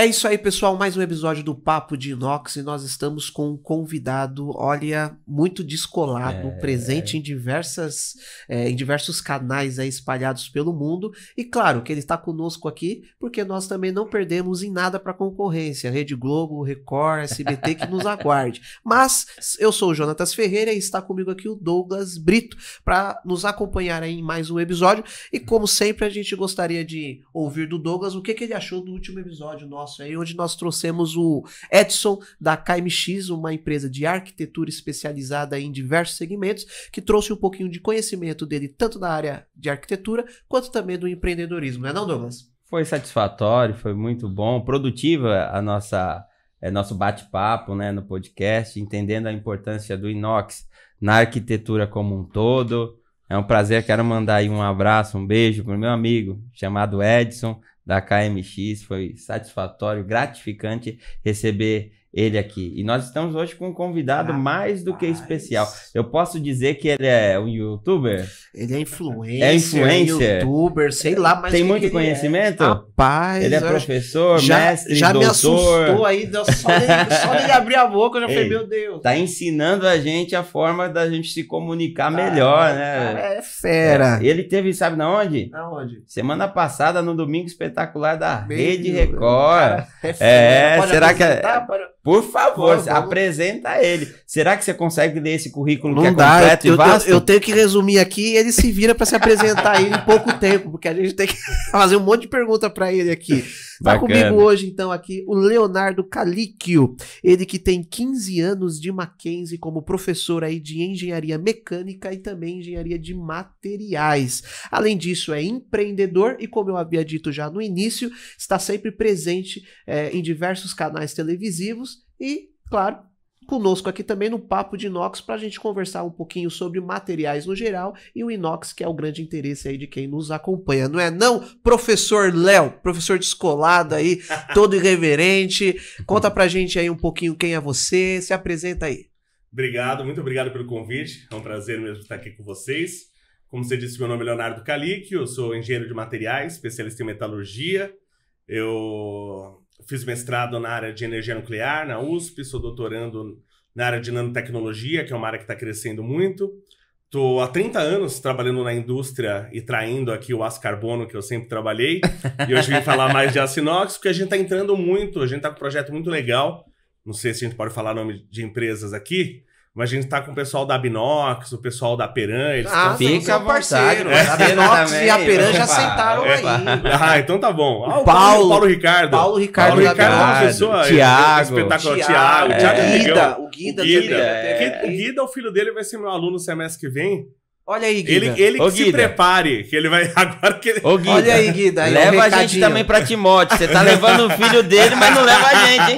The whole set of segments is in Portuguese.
É isso aí, pessoal, mais um episódio do Papo de Inox e nós estamos com um convidado, olha, muito descolado, presente em diversos canais aí espalhados pelo mundo, e claro que ele está conosco aqui porque nós também não perdemos em nada para concorrência, Rede Globo, Record, SBT que nos aguarde. Mas eu sou o Jonatas Ferreira e está comigo aqui o Douglas Brito para nos acompanhar aí em mais um episódio, e como sempre a gente gostaria de ouvir do Douglas o que ele achou do último episódio nosso aí, onde nós trouxemos o Edson da KMX, uma empresa de arquitetura especializada em diversos segmentos, que trouxe um pouquinho de conhecimento dele, tanto na área de arquitetura, quanto também do empreendedorismo, não é não, Douglas? Foi satisfatório, foi muito bom, produtiva nosso bate-papo, né, no podcast, entendendo a importância do inox na arquitetura como um todo. É um prazer, quero mandar aí um abraço, um beijo para o meu amigo chamado Edson, da KMX, foi satisfatório, gratificante receber ele aqui. E nós estamos hoje com um convidado mais do que especial. Eu posso dizer que ele é um youtuber? Ele é influencer, youtuber, sei lá, mas tem muito conhecimento? Rapaz, ele é professor, mestre, já doutor. Me assustou aí, só dele abrir a boca, eu já falei, meu Deus. Tá ensinando a gente a forma da gente se comunicar melhor, né? Cara, é fera. Ele teve, sabe na onde? Aonde? Semana passada, no Domingo Espetacular da Rede Record. Cara, será que... Por favor, apresenta ele. Será que você consegue ler esse currículo que é completo e vasto? Eu tenho que resumir aqui e ele se vira para se apresentar aí em pouco tempo, porque a gente tem que fazer um monte de pergunta para ele aqui. Tá comigo hoje, então, aqui o Leonardo Calicchio, ele que tem 15 anos de Mackenzie como professor aí de engenharia mecânica e também engenharia de materiais. Além disso, é empreendedor e, como eu havia dito já no início, está sempre presente em diversos canais televisivos e, claro, conosco aqui também no Papo de Inox para a gente conversar um pouquinho sobre materiais no geral e o inox, que é o grande interesse aí de quem nos acompanha, não é não, professor Léo, professor descolado aí, todo irreverente, conta pra gente aí um pouquinho quem é você, se apresenta aí. Obrigado, muito obrigado pelo convite, é um prazer mesmo estar aqui com vocês. Como você disse, meu nome é Leonardo Calicchio, eu sou engenheiro de materiais, especialista em metalurgia, eu fiz mestrado na área de energia nuclear, na USP, sou doutorando na área de nanotecnologia, que é uma área que está crescendo muito. Estou há 30 anos trabalhando na indústria e traindo aqui o aço carbono que eu sempre trabalhei. E hoje vim falar mais de aço inox, porque a gente está entrando muito, a gente está com um projeto muito legal. Não sei se a gente pode falar nome de empresas aqui, mas a gente tá com o pessoal da Binox, o pessoal da Peran, eles fica parceiro. A Binox e a Peran já sentaram aí. Ah, então tá bom. O Paulo Ricardo. Paulo Ricardo é uma pessoa espetacular. Thiago. O Guida. O Guida, o filho dele vai ser meu aluno no semestre que vem. Olha aí, Guida. Ele que se prepare, que ele vai agora que ele... Ô, Guida, olha aí, Guida. Aí leva a gente também pra Timóteo. Você tá levando o filho dele, mas não leva a gente, hein?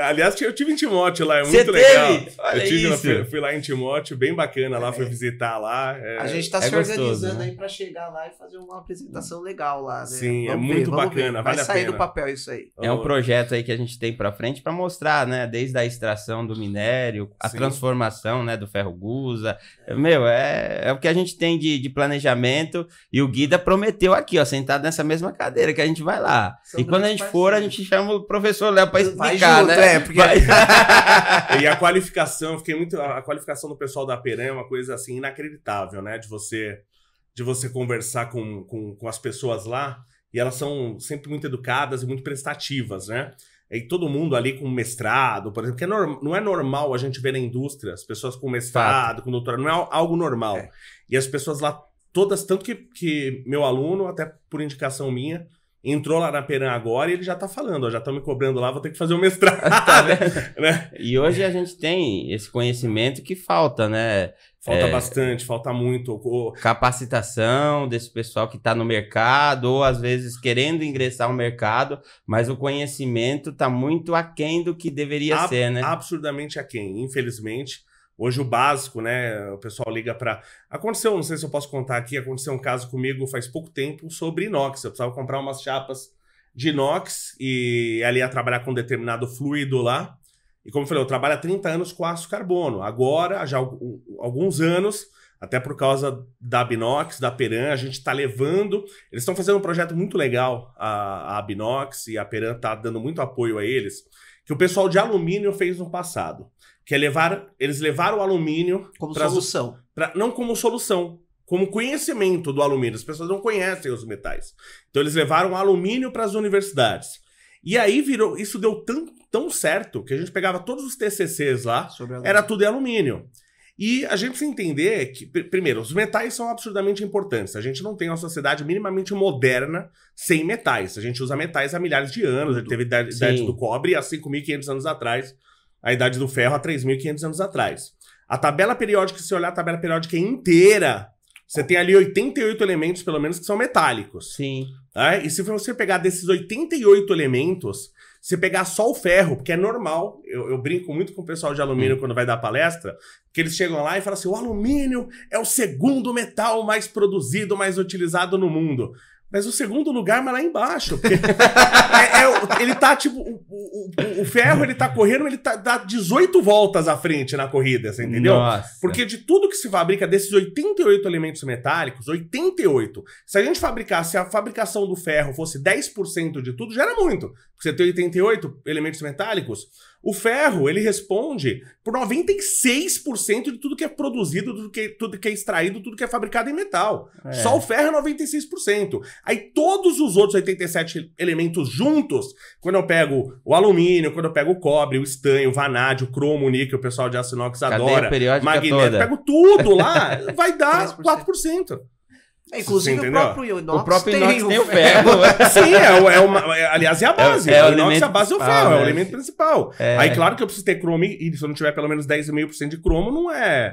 Aliás, eu tive em Timóteo lá, é muito legal. Olha eu fui lá em Timóteo, bem bacana lá, fui visitar lá. A gente tá se organizando aí pra chegar lá e fazer uma apresentação legal lá, né? Sim, é muito bacana, vale a pena. Vai sair do papel isso aí. É um projeto aí que a gente tem pra frente pra mostrar, né? Desde a extração do minério, a transformação, né, do ferro gusa. Meu, é o que a gente tem de planejamento, e o Guida prometeu aqui, ó, sentado nessa mesma cadeira, que a gente vai lá. E quando a gente for, a gente chama o professor Léo pra explicar, né? Porque... E a qualificação, a qualificação do pessoal da Peran é uma coisa assim inacreditável, né? De você conversar com as pessoas lá, e elas são sempre muito educadas e muito prestativas, né? E todo mundo ali com mestrado, por exemplo, porque não é normal a gente ver na indústria as pessoas com mestrado, com doutorado, não é algo normal. E as pessoas lá todas, tanto que meu aluno, até por indicação minha, entrou lá na Peran agora e ele já tá falando, ó, já estão me cobrando lá, vou ter que fazer o mestrado. Tá né? E hoje a gente tem esse conhecimento que falta, né? Falta bastante, falta muito. Capacitação desse pessoal que está no mercado, ou às vezes querendo ingressar no mercado, mas o conhecimento está muito aquém do que deveria ser, né? Absurdamente aquém, infelizmente. Hoje o básico, né? O pessoal liga para... Aconteceu, não sei se eu posso contar aqui, aconteceu um caso comigo faz pouco tempo sobre inox. Eu precisava comprar umas chapas de inox e ela ia trabalhar com um determinado fluido lá. E como eu falei, eu trabalho há 30 anos com aço carbono. Agora, já há alguns anos, até por causa da Binox, da Peran, a gente está levando... Eles estão fazendo um projeto muito legal, a Binox, e a Peran está dando muito apoio a eles, que o pessoal de alumínio fez no passado. Que é eles levaram o alumínio... Como solução. Não como solução, como conhecimento do alumínio. As pessoas não conhecem os metais. Então eles levaram o alumínio para as universidades. E aí isso deu tão certo que a gente pegava todos os TCCs lá, era tudo em alumínio. E a gente precisa entender que, primeiro, os metais são absurdamente importantes. A gente não tem uma sociedade minimamente moderna sem metais. A gente usa metais há milhares de anos. Ele teve a idade do cobre há 5.500 anos atrás, a idade do ferro há 3.500 anos atrás. A tabela periódica, se você olhar a tabela periódica inteira, você tem ali 88 elementos, pelo menos, que são metálicos. Sim. E se você pegar desses 88 elementos, você pegar só o ferro, porque é normal, eu brinco muito com o pessoal de alumínio quando vai dar palestra, que eles chegam lá e falam assim, o alumínio é o segundo metal mais produzido, mais utilizado no mundo. Mas o segundo lugar, mas lá embaixo. Porque ele tá, tipo, o ferro, ele tá correndo, ele dá 18 voltas à frente na corrida, você entendeu? Nossa. Porque de tudo que se fabrica, desses 88 elementos metálicos, 88, se a gente fabricasse, a fabricação do ferro fosse 10% de tudo, já era muito. Porque você tem 88 elementos metálicos, o ferro, ele responde por 96% de tudo que é produzido, tudo que é extraído, tudo que é fabricado em metal. Só o ferro é 96%. Aí todos os outros 87 elementos juntos, quando eu pego o alumínio, quando eu pego o cobre, o estanho, o vanádio, o cromo, o níquel, o pessoal de aço inox adora, magnético, pego tudo lá, vai dar 4%. Inclusive o próprio inox tem o ferro. Sim, aliás, é a base. O inox, a base é o ferro, é o elemento principal. Aí, claro que eu preciso ter cromo, e se eu não tiver pelo menos 10,5% de cromo,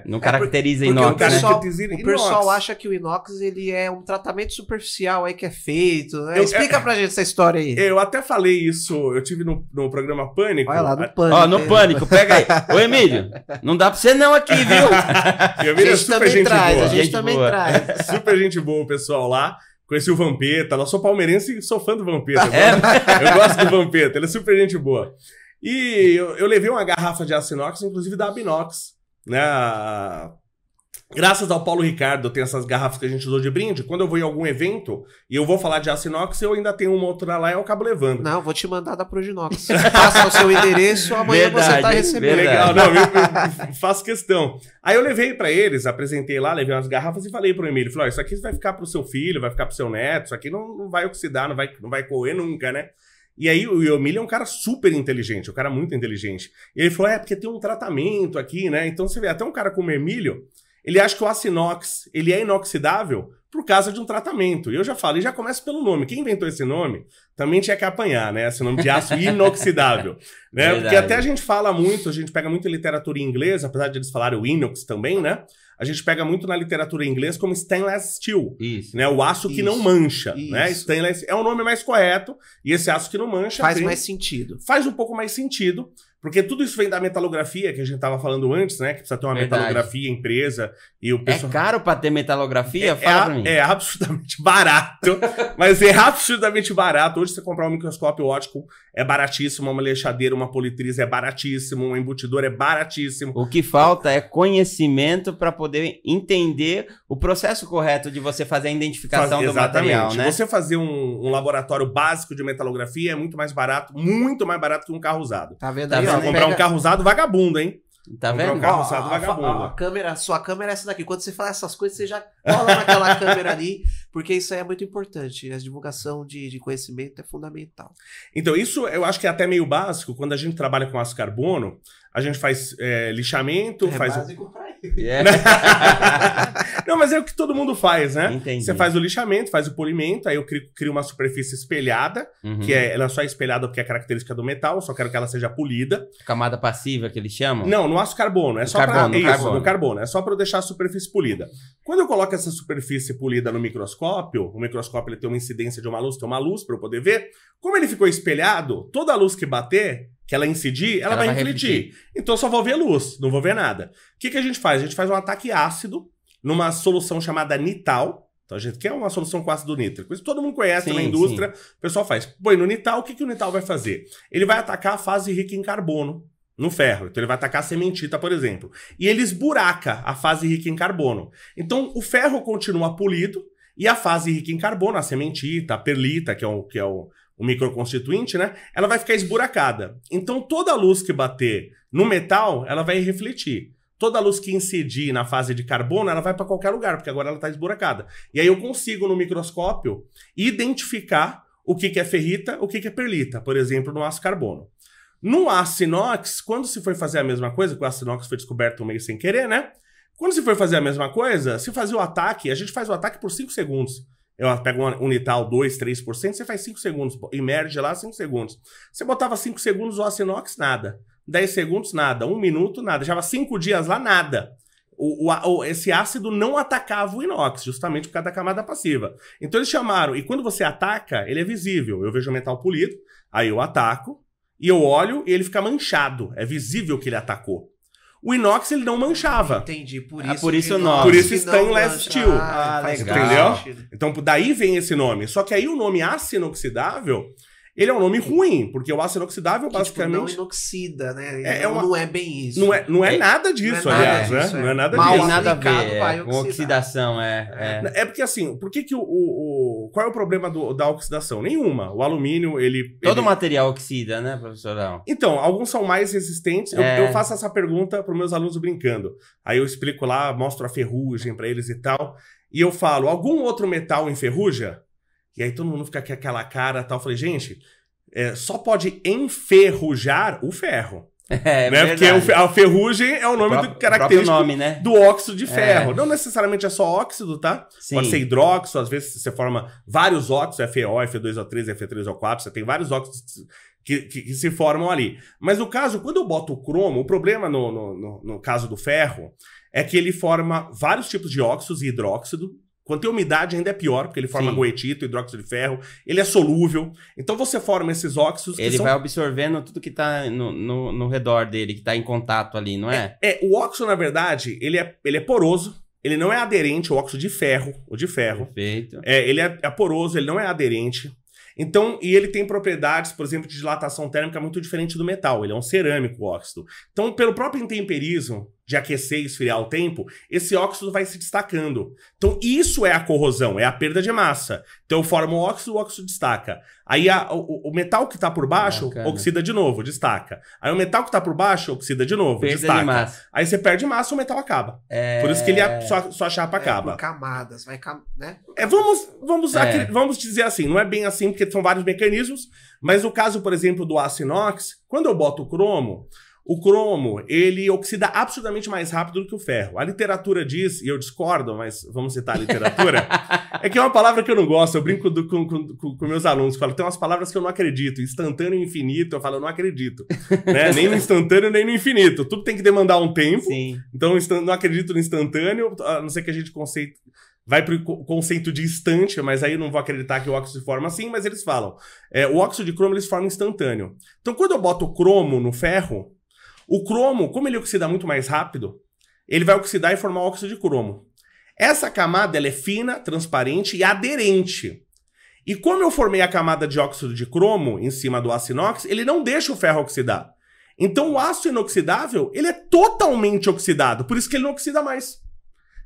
não caracteriza inox. O pessoal acha que o inox ele é um tratamento superficial aí que é feito. Né? Explica pra gente essa história aí. Eu até falei isso, eu tive no programa Pânico. Olha lá, no Pânico. No Pânico, pega aí. Ô, Emílio, não dá pra você não aqui, viu? Emílio é super gente boa. A gente também traz. Super gente boa o pessoal lá. Conheci o Vampeta. Eu sou palmeirense e sou fã do Vampeta. Eu gosto do Vampeta. Ele é super gente boa. E eu levei uma garrafa de aço inox, inclusive da Binox, né? Graças ao Paulo Ricardo, eu tenho essas garrafas que a gente usou de brinde. Quando eu vou em algum evento e eu vou falar de aço inox, eu ainda tenho uma outra lá e eu acabo levando. Não, vou te mandar da Proginox. Passa o seu endereço, amanhã você tá recebendo. Legal, não, eu faço questão. Aí eu levei pra eles, apresentei lá, levei umas garrafas e falei pro Emílio, falei, isso aqui vai ficar pro seu filho, vai ficar pro seu neto, isso aqui não vai oxidar, não vai correr nunca, né? E aí o Emílio é um cara super inteligente, um cara muito inteligente. E ele falou, porque tem um tratamento aqui, né? Então você vê, até um cara como o Emílio, ele acha que o aço inox, ele é inoxidável por causa de um tratamento. E eu já falei, já começa pelo nome. Quem inventou esse nome também tinha que apanhar, né? Esse nome de aço inoxidável. Né? Porque até a gente fala muito, a gente pega muito em literatura em inglês, apesar de eles falarem o inox também, né? A gente pega muito na literatura em inglês como stainless steel. Isso. Né? O aço que não mancha. Né? Stainless é o nome mais correto. E esse aço que não mancha... Faz mais sentido. Faz um pouco mais sentido. Porque tudo isso vem da metalografia, que a gente estava falando antes, né? Que precisa ter uma metalografia, empresa, e o pessoal... É caro para ter metalografia? Fala pra mim. É absurdamente barato, mas é absurdamente barato. Hoje você comprar um microscópio óptico é baratíssimo, uma leixadeira, uma politriz é baratíssimo, um embutidor é baratíssimo. O que falta é conhecimento para poder entender o processo correto de você fazer a identificação do material, né? Você fazer um laboratório básico de metalografia é muito mais barato que um carro usado. Tá vendo aí? Você comprar um carro usado vagabundo, hein? Tá vendo? Um carro usado vagabundo. Sua câmera é essa daqui. Quando você fala essas coisas, você já cola naquela câmera ali, porque isso aí é muito importante. A divulgação de conhecimento é fundamental. Então, isso eu acho que é até meio básico. Quando a gente trabalha com aço carbono, a gente faz lixamento, faz... básico pra ele. Não, mas é o que todo mundo faz, né? Entendi. Você faz o lixamento, faz o polimento, aí eu crio uma superfície espelhada, que ela só é espelhada porque é característica do metal, eu só quero que ela seja polida. Camada passiva que eles chamam? Não, no aço carbono. É só no carbono. É só para eu deixar a superfície polida. Quando eu coloco essa superfície polida no microscópio, o microscópio ele tem uma incidência de uma luz, tem uma luz para eu poder ver. Como ele ficou espelhado, toda a luz que bater, que ela incidir, ela vai refletir. Então eu só vou ver luz, não vou ver nada. O que a gente faz? A gente faz um ataque ácido numa solução chamada Nital. Então a gente quer uma solução com ácido nítrico. Isso todo mundo conhece na indústria. O pessoal faz. Põe no Nital, o que o Nital vai fazer? Ele vai atacar a fase rica em carbono. no ferro. Então ele vai atacar a sementita, por exemplo. E ele esburaca a fase rica em carbono. Então o ferro continua polido e a fase rica em carbono, a sementita, a perlita, que é o microconstituinte, né? Ela vai ficar esburacada. Então toda a luz que bater no metal, ela vai refletir. Toda a luz que incidir na fase de carbono, ela vai para qualquer lugar, porque agora ela está esburacada. E aí eu consigo, no microscópio, identificar o que é ferrita, o que é perlita, por exemplo, no aço carbono. No aço inox, quando se foi fazer a mesma coisa, que o aço inox foi descoberto meio sem querer, né? Quando se foi fazer a mesma coisa, se fazia o ataque, a gente faz o ataque por 5 segundos. Eu pego um unital 2, 3%, você faz 5 segundos, emerge lá 5 segundos. Você botava 5 segundos o aço inox, nada. 10 segundos, nada. 1 minuto, nada. Já 5 dias lá, nada. Esse ácido não atacava o inox, justamente por causa da camada passiva. Então eles chamaram, e quando você ataca, ele é visível. Eu vejo o metal polido, aí eu ataco, e eu olho e ele fica manchado. É visível que ele atacou. O inox ele não manchava. Entendi, por isso o nome. Por isso stainless steel. Legal. Entendeu? Então daí vem esse nome. Só que aí o nome aço inoxidável, ele é um nome ruim, porque o aço inoxidável basicamente... Tipo, não inoxida, né? Não é bem isso. Não é nada disso, aliás, né? Não é nada disso. Não tem nada a ver com oxidação, É porque assim, por que qual é o problema da oxidação? Nenhuma. O alumínio, Todo material oxida, né, professor? Então, alguns são mais resistentes. Eu faço essa pergunta para os meus alunos brincando. Aí eu explico lá, mostro a ferrugem para eles e tal. E eu falo, algum outro metal enferruja? E aí todo mundo fica com aquela cara e tal. Eu falei, gente, só pode enferrujar o ferro. Né? Porque a ferrugem é o nome característico nome, né? do óxido de ferro. Não necessariamente é só óxido, tá? Sim. Pode ser hidróxido, às vezes você forma vários óxidos, FeO, Fe2O3, Fe3O4, você tem vários óxidos que se formam ali. Mas no caso, quando eu boto o cromo, o problema no caso do ferro é que ele forma vários tipos de óxidos e hidróxido. Quando tem umidade ainda é pior, porque ele forma goetito, hidróxido de ferro, ele é solúvel. Então você forma esses óxidos que vai absorvendo tudo que está no redor dele, que está em contato ali, não é? O óxido, na verdade, ele é poroso, ele não é aderente ao óxido de ferro, Perfeito. Ele é poroso, ele não é aderente. Então, e ele tem propriedades, por exemplo, de dilatação térmica muito diferente do metal. Ele é um cerâmico óxido. Então, pelo próprio intemperismo de aquecer e esfriar o tempo, esse óxido vai se destacando. Então, isso é a corrosão, é a perda de massa. Então, eu formo o óxido destaca. Aí, o metal que está por baixo, oxida de novo, destaca. Aí, o metal que está por baixo, oxida de novo, destaca. De massa. Aí, você perde massa, o metal acaba. Por isso que sua chapa acaba. Por camadas, né? Vamos dizer assim, não é bem assim, porque são vários mecanismos, mas no caso, por exemplo, do aço inox, quando eu boto o cromo, ele oxida absurdamente mais rápido do que o ferro. A literatura diz, e eu discordo, mas vamos citar a literatura, é que é uma palavra que eu não gosto, eu brinco com meus alunos, falo, tem umas palavras que eu não acredito, instantâneo e infinito, eu falo, eu não acredito, né? Nem no instantâneo, nem no infinito, tudo tem que demandar um tempo. Sim. Então não acredito no instantâneo, a não ser que a gente vai para o conceito de instante, mas aí eu não vou acreditar que o óxido se forma assim, mas eles falam, o óxido de cromo ele se forma instantâneo. Então quando eu boto o cromo no ferro, o cromo, como ele oxida muito mais rápido, ele vai oxidar e formar óxido de cromo. Essa camada ela é fina, transparente e aderente. E como eu formei a camada de óxido de cromo em cima do aço inox, ele não deixa o ferro oxidar. Então o aço inoxidável, ele é totalmente oxidado, por isso que ele não oxida mais.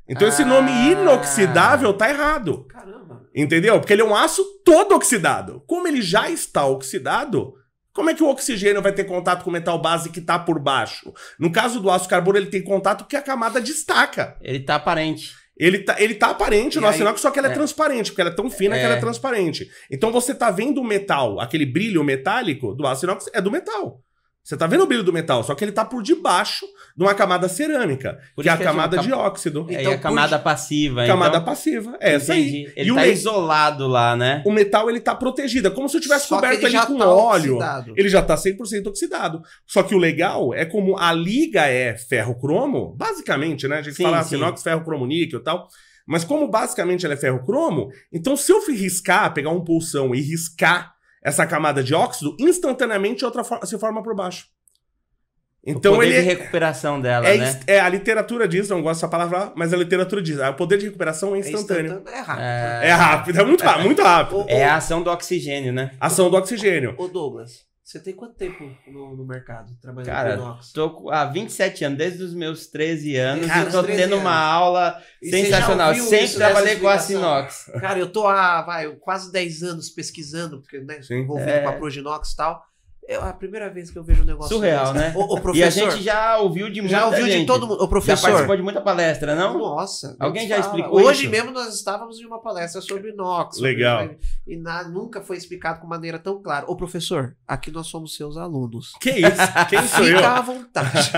Então esse nome inoxidável tá errado. Caramba. Entendeu? Porque ele é um aço todo oxidado. Como ele já está oxidado, como é que o oxigênio vai ter contato com o metal base que está por baixo? No caso do aço carbono, ele tem contato porque a camada destaca. Ele está aparente. Ele tá aparente no aço inox, só que ela é transparente, porque ela é tão fina que ela é transparente. Então você tá vendo o metal, aquele brilho metálico do aço inox é do metal. Você tá vendo o brilho do metal, só que ele tá por debaixo de uma camada cerâmica, que é a camada de óxido. Então, a camada passiva. Camada passiva, é essa aí. Ele tá isolado lá, né? O metal, ele tá protegido, é como se eu tivesse coberto ele com óleo. Oxidado. Ele já tá 100% oxidado. Só que o legal é como a liga é ferro-cromo, basicamente, né? A gente fala assim, inox, ferro, cromo, níquel e tal. Mas como basicamente ela é ferro-cromo, então se eu riscar, pegar um pulsão e riscar essa camada de óxido, instantaneamente outra se forma por baixo. Então, o poder de recuperação dela, né? A literatura diz, não gosto dessa palavra, mas a literatura diz, o poder de recuperação é instantâneo. É rápido. É rápido, é muito rápido. É a ação do oxigênio, né? Ação do oxigênio. Ô Douglas, Você tem quanto tempo no mercado trabalhando Cara, com inox? tô há 27 anos, desde os meus 13 anos, Cara, eu tô 13 tendo uma anos. aula E você sensacional. já ouviu Sempre isso trabalhei nessa com a explicação? Sinox. Cara, eu tô há quase 10 anos pesquisando, porque né, envolvido com a Proginox e tal. É a primeira vez que eu vejo um negócio Surreal, desse. né? Ô, professor, E a gente já ouviu de muita já ouviu gente. de todo mundo. Ô, Já professor, participou de muita palestra, não? nossa. Alguém já Deus fala. explicou Hoje isso? mesmo nós estávamos em uma palestra sobre inox. Legal. E nunca foi explicado com maneira tão clara. Ô, professor, aqui nós somos seus alunos. Que isso? Quem sou eu? Fica à vontade.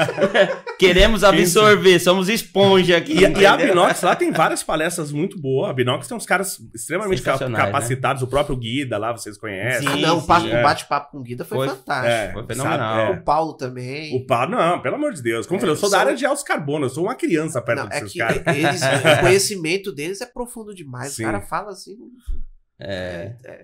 Queremos absorver, somos esponja aqui. E a Binox lá tem várias palestras muito boas. A Binox tem uns caras extremamente Sensacionais, capacitados. O própio Guida lá, vocês conhecem. Sim, Não, sim. o bate-papo com o Guida foi fantástico. Foi fenomenal. O Paulo também. O Paulo, não, pelo amor de Deus. Como eu falei, eu sou da área de altos carbono, eu sou uma criança perto Não, desses que caras. o conhecimento deles é profundo demais. Sim. O cara fala assim.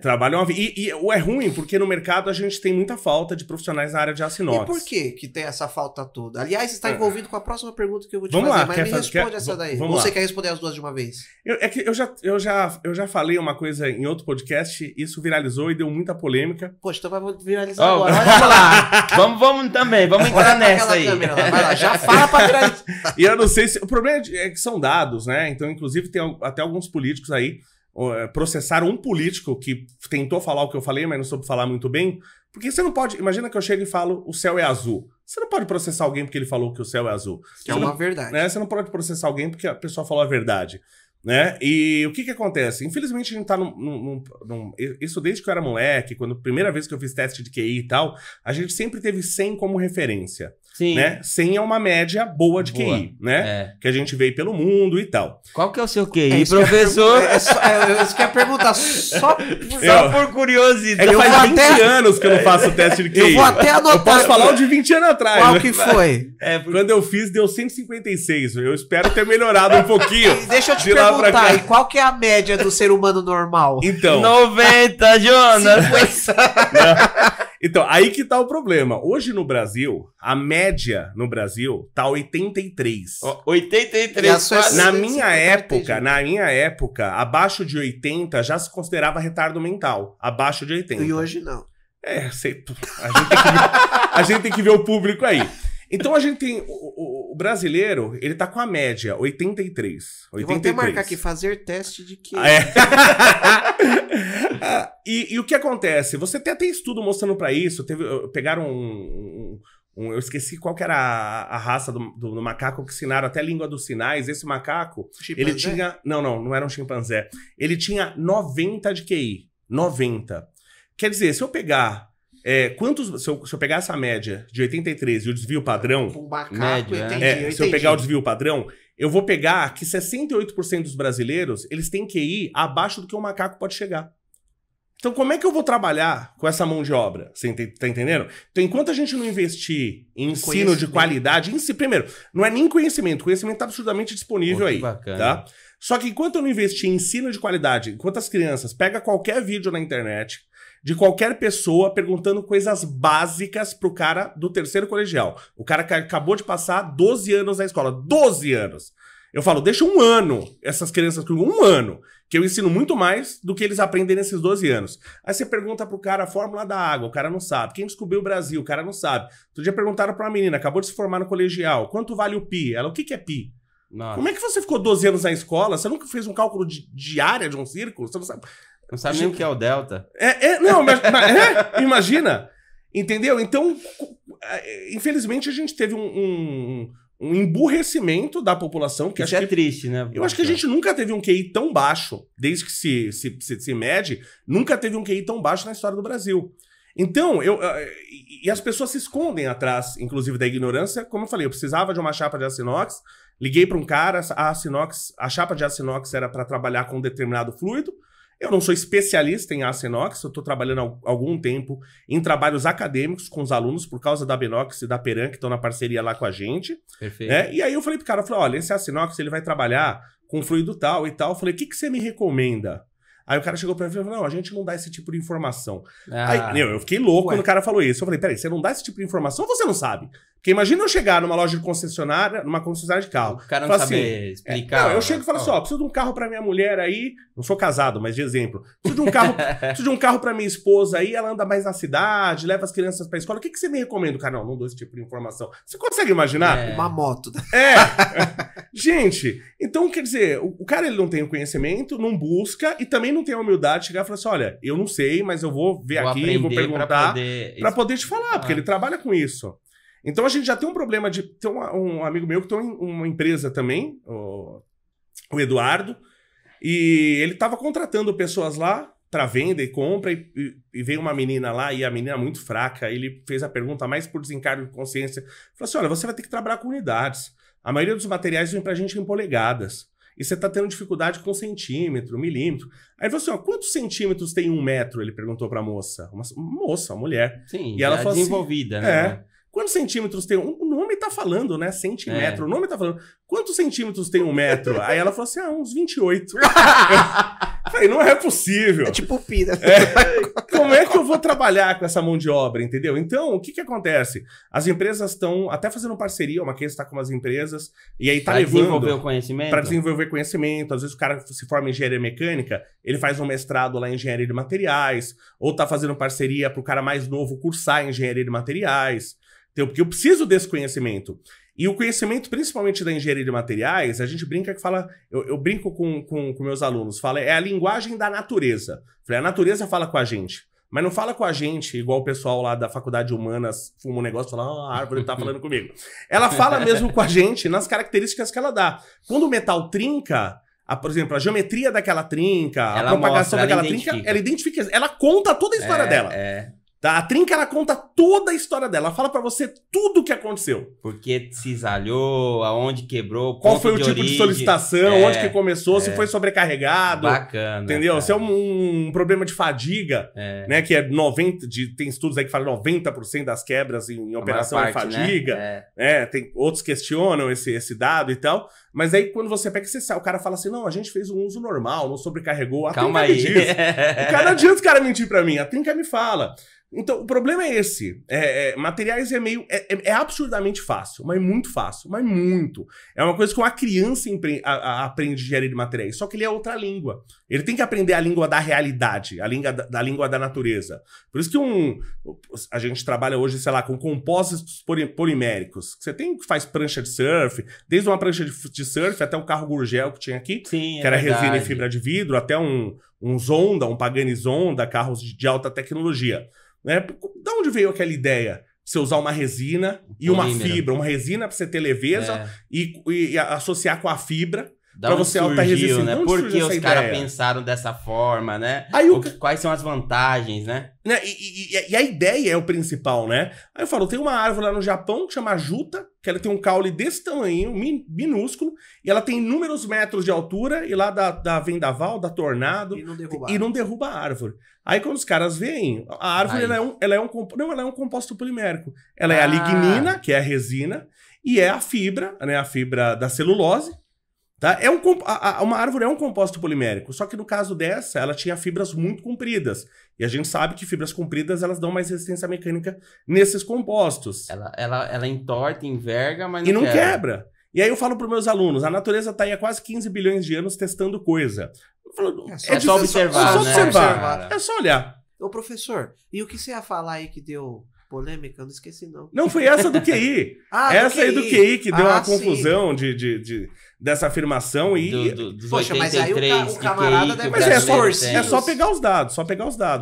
Trabalham uma vida. E é ruim, porque no mercado a gente tem muita falta de profissionais na área de aço inox. E por que tem essa falta toda? Aliás, está envolvido com a próxima pergunta que eu vou te Vamos fazer, lá, mas quer me fazer- responde quer- essa daí. vamos Ou lá. você quer responder as duas de uma vez? É que eu já falei uma coisa em outro podcast, isso viralizou e deu muita polêmica. Poxa, então vamos viralizar Ó, agora. vamos lá. vamos também, vamos entrar Olha pra nessa aquela aí. câmera lá, vai lá, já fala pra viralizar. E eu não sei se. O problema é que são dados, né? Então, inclusive, tem até alguns políticos aí. Processaram um político que tentou falar o que eu falei, mas não soube falar muito bem. Porque você não pode. Imagina que eu chego e falo o céu é azul. Você não pode processar alguém porque ele falou que o céu é azul. Que é Você uma não- verdade. né? Você não pode processar alguém porque a pessoa falou a verdade. Né? E o que acontece? Infelizmente a gente tá isso desde que eu era moleque, quando a primeira vez que eu fiz teste de QI e tal, a gente sempre teve 100 como referência. Sim. Né? 100 é uma média boa de Boa. QI, né? É. Que a gente veio pelo mundo e tal. Qual que é o seu QI, isso que eu ia professor? isso que eu ia perguntar, só Só por curiosidade. É que Eu faz vou 20 até- anos que eu não faço o teste de QI. Eu vou até anotar. Eu posso falar o de 20 anos atrás. Qual né? que foi? Quando eu fiz, deu 156. Eu espero ter melhorado um pouquinho. E deixa eu te de lá pra perguntar, cá. e qual que é a média do ser humano normal? Então, 90, Jonas. então, aí que tá o problema. Hoje no Brasil, a média no Brasil tá 83. E a 83. sua- quase. Na Sim, minha entendi. época, abaixo de 80 já se considerava retardo mental. Abaixo de 80. E hoje não. A gente tem que ver o público aí. Então a gente tem o brasileiro, ele tá com a média 83. Eu vou até marcar aqui, fazer teste de QI. E o que acontece? Você tem até estudo mostrando pra isso. Pegaram eu esqueci qual que era a raça do macaco que ensinaram até a língua dos sinais. Esse macaco, ele Chimpanzé? tinha... Não era um chimpanzé. Ele tinha 90 de QI. 90. Quer dizer, se eu pegar... se eu pegar essa média de 83 e o desvio padrão... Um macaco, Médio, né? entendi, se eu pegar o desvio padrão, eu vou pegar que 68% dos brasileiros, eles têm QI abaixo do que um macaco pode chegar. Então, como é que eu vou trabalhar com essa mão de obra? Você tá entendendo? Então, enquanto a gente não investir em ensino de qualidade, primeiro, não é nem conhecimento tá absurdamente disponível aí, Bacana. tá? Só que enquanto eu não investir em ensino de qualidade, enquanto as crianças pegam qualquer vídeo na internet, de qualquer pessoa perguntando coisas básicas pro cara do terceiro colegial. O cara que acabou de passar 12 anos na escola. 12 anos! Eu falo, deixa um ano, essas crianças com um ano, que eu ensino muito mais do que eles aprendem nesses 12 anos. Aí você pergunta pro cara a fórmula da água, o cara não sabe. Quem descobriu o Brasil, o cara não sabe. Outro dia perguntaram pra uma menina, acabou de se formar no colegial, quanto vale o pi? Ela, o que é pi? Nossa. Como é que você ficou 12 anos na escola? Você nunca fez um cálculo de área de um círculo? Você não sabe... Não sabe nem o que é o delta. Não, mas imagina. Entendeu? Então, infelizmente, a gente teve um emburrecimento da população. Que Isso é triste, né? Eu acho que a gente nunca teve um QI tão baixo, desde que se mede, nunca teve um QI tão baixo na história do Brasil. Então, e as pessoas se escondem atrás, inclusive, da ignorância. Como eu falei, eu precisava de uma chapa de aço inox, liguei para um cara, a chapa de aço inox era para trabalhar com um determinado fluido. Eu não sou especialista em aço inox, eu estou trabalhando há algum tempo em trabalhos acadêmicos com os alunos, por causa da Benox e da Peran, que estão na parceria lá com a gente. Perfeito. Né? E aí eu falei pro cara, olha, esse aço inox, ele vai trabalhar com fluido tal e tal. Eu falei, o que você me recomenda? Aí o cara chegou pra mim e falou, não, a gente não dá esse tipo de informação. Aí, eu fiquei louco quando o cara falou isso. Eu falei, peraí, você não dá esse tipo de informação ou você não sabe? Porque imagina eu chegar numa loja de concessionária, numa concessionária de carro. O cara não sabe explicar. Não, eu chego e falo assim, ó, preciso de um carro pra minha mulher aí, não sou casado, mas de exemplo. Preciso de um carro pra minha esposa aí, ela anda mais na cidade, leva as crianças pra escola. O que você me recomenda? Cara, não dou esse tipo de informação. Você consegue imaginar? Uma moto. Gente, então quer dizer, o cara ele não tem o conhecimento, não busca e também não tem a humildade de chegar e falar assim, olha, eu não sei, mas eu vou ver aqui, vou perguntar pra poder te falar, porque ele trabalha com isso. Então a gente já tem um problema de ter um amigo meu que tem uma empresa também, o Eduardo, e ele estava contratando pessoas lá para venda e compra, e veio uma menina lá, e a menina muito fraca, ele fez a pergunta mais por desencargo de consciência, falou assim, olha, você vai ter que trabalhar com unidades, a maioria dos materiais vem pra gente em polegadas, e você tá tendo dificuldade com centímetro, milímetro. Aí ele falou assim, ó, quantos centímetros tem 1 metro? Ele perguntou pra moça, uma mulher. Sim, e ela falou desenvolvida, assim, né? Quantos centímetros tem? O nome tá falando, né? Centímetro. O nome tá falando. Quantos centímetros tem 1 metro? Aí ela falou assim, uns 28. Falei, não é possível. É tipo pira. Como é que eu vou trabalhar com essa mão de obra, entendeu? Então, o que acontece? As empresas estão até fazendo parceria, uma Mackenzie está com umas empresas, e aí tá levando... Para desenvolver o conhecimento? Para desenvolver conhecimento. Às vezes o cara se forma em engenharia mecânica, ele faz um mestrado lá em engenharia de materiais, ou tá fazendo parceria para o cara mais novo cursar engenharia de materiais. Então, porque eu preciso desse conhecimento. E o conhecimento, principalmente da engenharia de materiais, a gente brinca que fala... Eu brinco com meus alunos, fala, é a linguagem da natureza. Falei, a natureza fala com a gente, mas não fala com a gente igual o pessoal lá da Faculdade de Humanas fuma um negócio e fala, a árvore tá falando comigo. Ela fala mesmo com a gente nas características que ela dá. Quando o metal trinca... por exemplo, a geometria daquela trinca, a propagação daquela trinca, ela identifica, ela conta toda a história dela. Tá? A trinca, ela conta toda a história dela. Ela fala pra você tudo o que aconteceu. Porque cisalhou, aonde quebrou, qual foi o tipo de solicitação, onde que começou, se foi sobrecarregado. Bacana. Entendeu? Cara. Se é um problema de fadiga, né? Que é 90%, tem estudos aí que falam 90% das quebras em operação é fadiga. Né? Tem, outros questionam esse dado e tal. Mas aí quando você pega, o cara fala assim, não, a gente fez um uso normal, não sobrecarregou. A Calma trinca aí. me diz. O cara não adianta o cara mentir pra mim, a trinca me fala. Então, o problema é esse. Materiais é absurdamente fácil, mas muito fácil, mas muito. É uma coisa que uma criança aprende engenharia de materiais, só que ele é outra língua. Ele tem que aprender a língua da realidade, a língua da natureza. Por isso que a gente trabalha hoje, sei lá, com compósitos poliméricos. Você faz prancha de surf, desde uma prancha de surf até um carro Gurgel que tinha aqui, que era resina e fibra de vidro, até um Zonda, um Pagani Zonda, carros de alta tecnologia. Né? Da onde veio aquela ideia? Você usar uma resina e uma fibra. Uma resina para você ter leveza e associar com a fibra para você alta resistência. Né? Por que os caras pensaram dessa forma, né? Aí quais são as vantagens, né? E a ideia é o principal, né? Aí eu falo, tem uma árvore lá no Japão que chama Juta, que ela tem um caule desse tamanho, minúsculo, e ela tem inúmeros metros de altura, e lá da vendaval, da tornado, e não derruba a árvore. Aí quando os caras veem, a árvore ela é um composto polimérico. Ela é a lignina, que é a resina, e é a fibra, né? A fibra da celulose. Tá? Uma árvore é um composto polimérico, só que no caso dessa, ela tinha fibras muito compridas. E a gente sabe que fibras compridas, elas dão mais resistência mecânica nesses compostos. Ela entorta, enverga, mas não quebra. E aí eu falo para os meus alunos, a natureza está aí há quase 15 bilhões de anos testando coisa. É só observar, É só olhar. Ô professor, e o que você ia falar aí que deu... polêmica, eu não esqueci não. Não, foi essa do QI. Essa aí do QI que deu uma confusão dessa afirmação e... Poxa, mas aí o camarada deve... Mas é só pegar os dados, não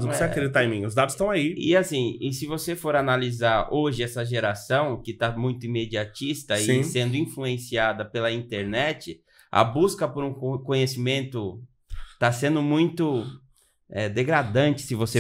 precisa acreditar em mim, os dados estão aí. E assim, e se você for analisar hoje essa geração, que está muito imediatista e sendo influenciada pela internet, a busca por um conhecimento está sendo muito... degradante se você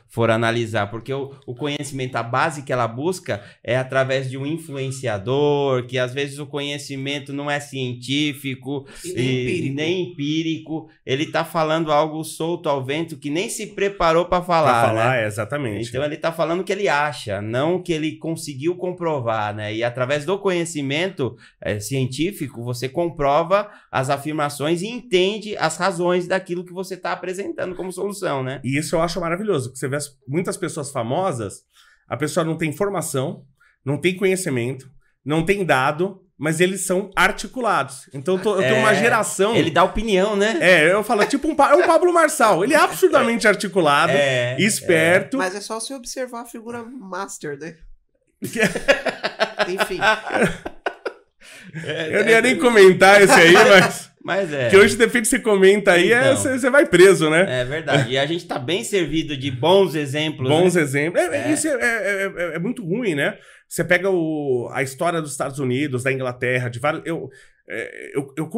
for analisar, porque o conhecimento, a base que ela busca é através de um influenciador, que às vezes o conhecimento não é científico e nem empírico, ele tá falando algo solto ao vento que nem se preparou para falar. Né? Exatamente. Então ele tá falando o que ele acha, não o que ele conseguiu comprovar, né? E através do conhecimento científico, você comprova as afirmações e entende as razões daquilo que você está apresentando como solução. Né? E isso eu acho maravilhoso, porque você vê muitas pessoas famosas, a pessoa não tem formação, não tem conhecimento, não tem dado, mas eles são articulados. Então eu tenho uma geração... Ele dá opinião, né? Eu falo, tipo um Pablo Marçal. Ele é absurdamente articulado, esperto. Mas é só você observar a figura master, né? Enfim. Eu não ia nem comentar esse aí, mas que hoje, depende se você comenta aí, então, você vai preso, né? É verdade. E a gente tá bem servido de bons exemplos. Bons exemplos. Isso é muito ruim, né? Você pega a história dos Estados Unidos, da Inglaterra, de vários...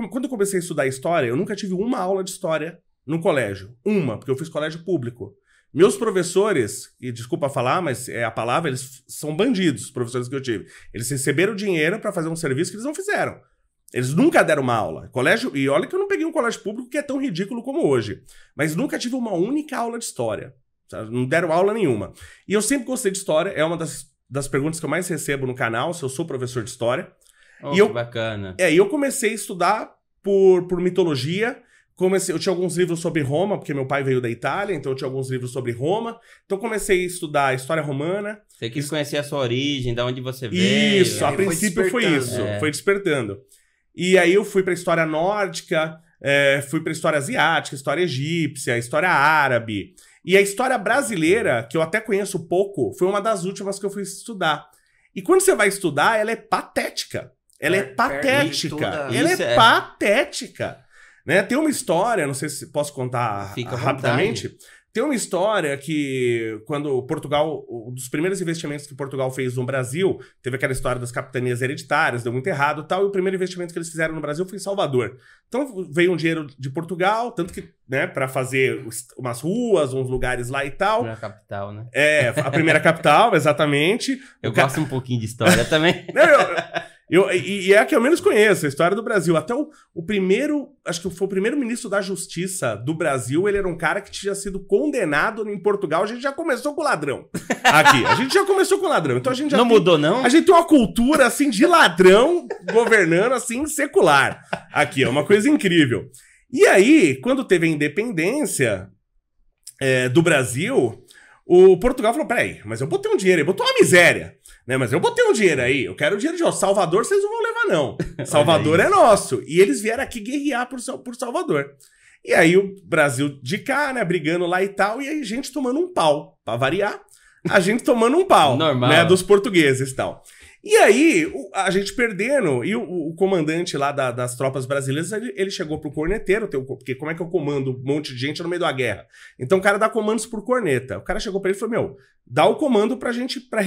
Quando eu comecei a estudar história, eu nunca tive uma aula de história no colégio. Porque eu fiz colégio público. Meus professores, e desculpa falar, mas é a palavra, eles são bandidos, os professores que eu tive. Eles receberam dinheiro para fazer um serviço que eles não fizeram. Eles nunca deram uma aula. Colégio, e olha que eu não peguei um colégio público que é tão ridículo como hoje. Mas nunca tive uma única aula de história. Não deram aula nenhuma. E eu sempre gostei de história, é uma das perguntas que eu mais recebo no canal, se eu sou professor de história. Que bacana. E eu comecei a estudar por mitologia. Eu tinha alguns livros sobre Roma, porque meu pai veio da Itália, então eu tinha alguns livros sobre Roma. Então comecei a estudar história romana. Você quis conhecer a sua origem, de onde você veio. Isso, a princípio foi isso. Foi despertando. E aí eu fui pra história nórdica, fui pra história asiática, história egípcia, história árabe. E a história brasileira, que eu até conheço pouco, foi uma das últimas que eu fui estudar. E quando você vai estudar, ela é patética. Ela é patética. Ela é patética. Né? Tem uma história, não sei se posso contar rapidamente. Tem uma história que quando Portugal, um dos primeiros investimentos que Portugal fez no Brasil, teve aquela história das capitanias hereditárias, deu muito errado e tal, e o primeiro investimento que eles fizeram no Brasil foi em Salvador. Então veio um dinheiro de Portugal, tanto que, né, para fazer umas ruas, uns lugares lá e tal. A primeira capital, né? A primeira capital, exatamente. Eu gosto um pouquinho de história também. E é a que eu menos conheço, a história do Brasil. Até o primeiro, acho que foi o primeiro ministro da Justiça do Brasil, ele era um cara que tinha sido condenado em Portugal. A gente já começou com o ladrão aqui. A gente já começou com o ladrão. Então a gente já não mudou, não? A gente tem uma cultura, assim, de ladrão governando, assim, secular. Aqui, é uma coisa incrível. E aí, quando teve a independência do Brasil, o Portugal falou, peraí, mas eu botei um dinheiro aí, botou uma miséria. Né, mas eu botei um dinheiro aí, eu quero o dinheiro de Salvador, vocês não vão levar, não. Salvador é nosso. E eles vieram aqui guerrear por Salvador. E aí o Brasil de cá, né, brigando lá e tal, e aí a gente tomando um pau, pra variar, a gente tomando um pau, normal, né, dos portugueses e tal. E aí, a gente perdendo, e o comandante lá das tropas brasileiras, ele chegou pro corneteiro, porque como é que eu comando um monte de gente no meio da guerra? Então o cara dá comandos por corneta. O cara chegou pra ele e falou, dá o comando pra gente, pra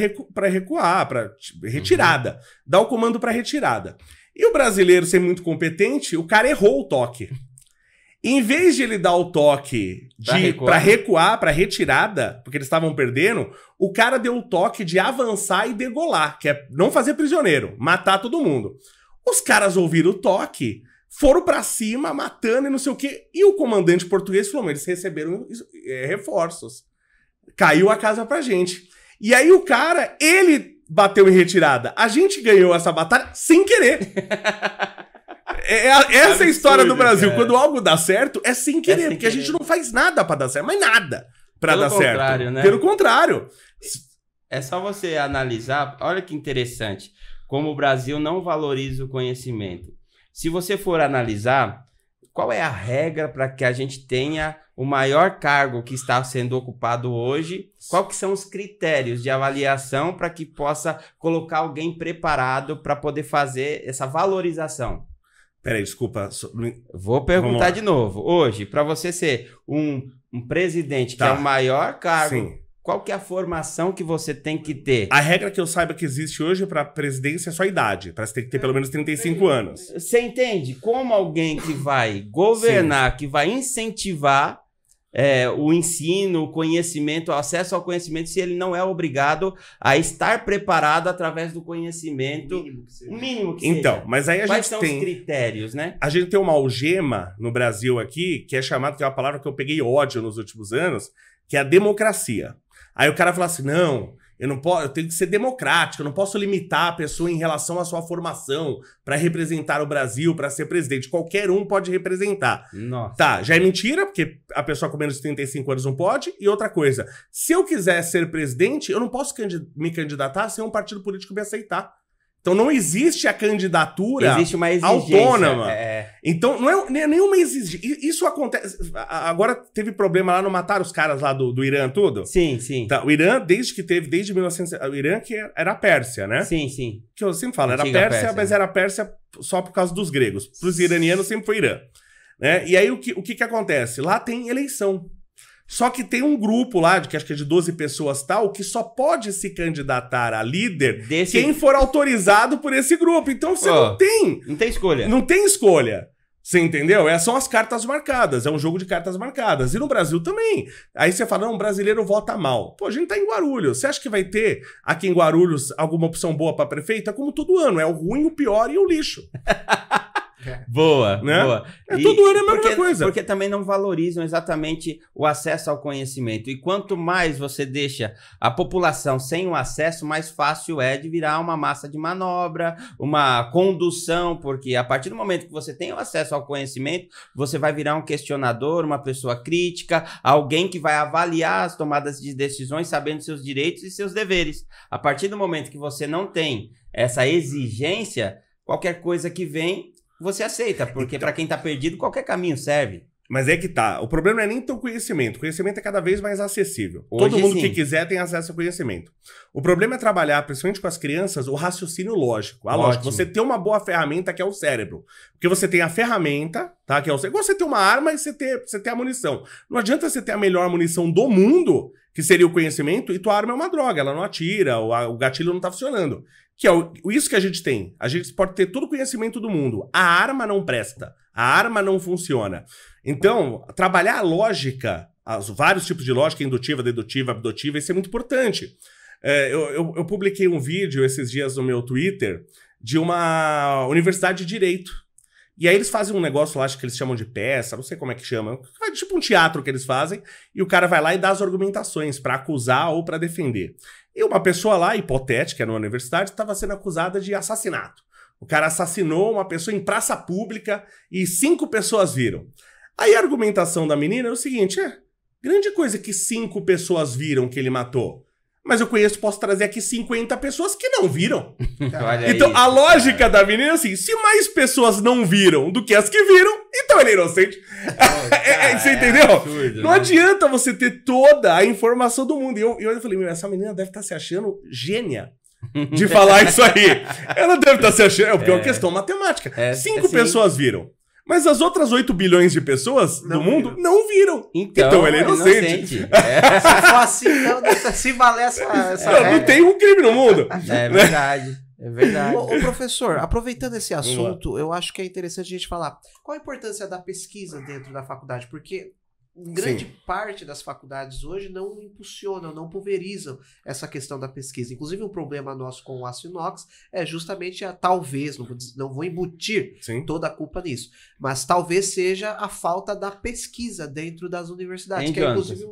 recuar, pra retirada. Dá o comando pra retirada. E o brasileiro, ser muito competente, o cara errou o toque. Em vez de ele dar o toque pra recuar, pra retirada, porque eles estavam perdendo, o cara deu o toque de avançar e degolar, que é não fazer prisioneiro, matar todo mundo. Os caras ouviram o toque, foram pra cima, matando e não sei o quê, e o comandante português falou, eles receberam reforços. Caiu a casa pra gente. E aí o cara, ele bateu em retirada. A gente ganhou essa batalha sem querer. Essa é a história do Brasil. Cara. Quando algo dá certo, é sem querer, porque a gente não faz nada pra dar certo, mas nada pra dar certo. Pelo contrário, né? Pelo contrário. É só você analisar, olha que interessante, como o Brasil não valoriza o conhecimento. Se você for analisar, qual é a regra para que a gente tenha o maior cargo que está sendo ocupado hoje? Quais que são os critérios de avaliação para que possa colocar alguém preparado para poder fazer essa valorização? Peraí, desculpa. Vou perguntar de novo. Hoje, para você ser um presidente que é o maior cargo, sim, qual que é a formação que você tem que ter? A regra que eu saiba que existe hoje para presidência é só a idade. Para você ter que ter pelo menos 35 anos. Você entende? Como alguém que vai governar, sim, que vai incentivar o ensino, o conhecimento, o acesso ao conhecimento, se ele não é obrigado a estar preparado através do conhecimento, o mínimo que seja. Então, mas aí a Quais gente são tem... os critérios, né? A gente tem uma algema no Brasil aqui, que é chamada, que é uma palavra que eu peguei ódio nos últimos anos, que é a democracia. Aí o cara fala assim, não, eu tenho que ser democrático, eu não posso limitar a pessoa em relação à sua formação para representar o Brasil, para ser presidente. Qualquer um pode representar. Nossa. Tá, já é mentira, porque a pessoa com menos de 35 anos não pode. E outra coisa, se eu quiser ser presidente, eu não posso me candidatar sem um partido político me aceitar. Então não existe a candidatura existe uma exigência, autônoma. Então não é nenhuma exigência. Isso acontece. Agora teve problema lá, não mataram os caras lá do Irã, tudo? Sim, sim. Tá, o Irã, desde 1900. O Irã que era a Pérsia, né? Sim, sim. Que eu sempre falo, Antiga era Pérsia, mas né? era Pérsia só por causa dos gregos. Para os iranianos sempre foi Irã. Né? E aí o que acontece? Lá tem eleição. Só que tem um grupo lá, que acho que é de 12 pessoas tal, que só pode se candidatar a líder quem for autorizado por esse grupo. Então você não tem... Não tem escolha. Não tem escolha. Você entendeu? São as cartas marcadas. É um jogo de cartas marcadas. E no Brasil também. Aí você fala, não, o brasileiro vota mal. Pô, a gente tá em Guarulhos. Você acha que vai ter aqui em Guarulhos alguma opção boa pra prefeito? É como todo ano. É o ruim, o pior e o lixo. Boa, né? Boa. Todo ano é a mesma coisa. Porque também não valorizam exatamente o acesso ao conhecimento. E quanto mais você deixa a população sem o acesso, mais fácil é de virar uma massa de manobra, uma condução, porque a partir do momento que você tem o acesso ao conhecimento, você vai virar um questionador, uma pessoa crítica, alguém que vai avaliar as tomadas de decisões sabendo seus direitos e seus deveres. A partir do momento que você não tem essa exigência, qualquer coisa que vem, você aceita, porque para quem tá perdido, qualquer caminho serve. Mas é que tá. O problema não é nem teu conhecimento. O conhecimento é cada vez mais acessível. Hoje, todo mundo sim. que quiser tem acesso ao conhecimento. O problema é trabalhar, principalmente com as crianças, o raciocínio lógico. A lógica. Você ter uma boa ferramenta que é o cérebro. Porque você tem a ferramenta, tá? Que é o cérebro. Igual você ter uma arma e você ter a munição. Não adianta você ter a melhor munição do mundo, que seria o conhecimento, e tua arma é uma droga. Ela não atira, o gatilho não tá funcionando. Que é isso que a gente tem. A gente pode ter todo o conhecimento do mundo. A arma não presta. A arma não funciona. Então, trabalhar a lógica, os vários tipos de lógica, indutiva, dedutiva, abdutiva, isso é muito importante. Eu publiquei um vídeo esses dias no meu Twitter de uma universidade de direito. E aí eles fazem um negócio lá, acho que eles chamam de peça, não sei como é que chama. É tipo um teatro que eles fazem. E o cara vai lá e dá as argumentações para acusar ou para defender. E uma pessoa lá, hipotética, na universidade, estava sendo acusada de assassinato. O cara assassinou uma pessoa em praça pública e 5 pessoas viram. Aí a argumentação da menina é o seguinte, grande coisa que 5 pessoas viram que ele matou. Mas eu posso trazer aqui 50 pessoas que não viram. Então a lógica da menina é assim, se mais pessoas não viram do que as que viram, então ele é inocente. Você entendeu? Absurdo, não adianta você ter toda a informação do mundo. E eu falei, essa menina deve estar se achando gênia de falar isso aí. Ela deve estar se achando, porque é uma questão matemática. 5 pessoas viram. Mas as outras 8 bilhões de pessoas do mundo não viram. Então ele é inocente. Se for assim, então, se valer essa regra. Não tem um crime no mundo. É verdade. É verdade. Ô, professor, aproveitando esse assunto, eu acho que é interessante a gente falar qual a importância da pesquisa dentro da faculdade, porque grande parte das faculdades hoje não impulsionam, não pulverizam essa questão da pesquisa. Inclusive, um problema nosso com o aço inox é justamente talvez, não vou embutir toda a culpa nisso, mas talvez seja a falta da pesquisa dentro das universidades, que é inclusive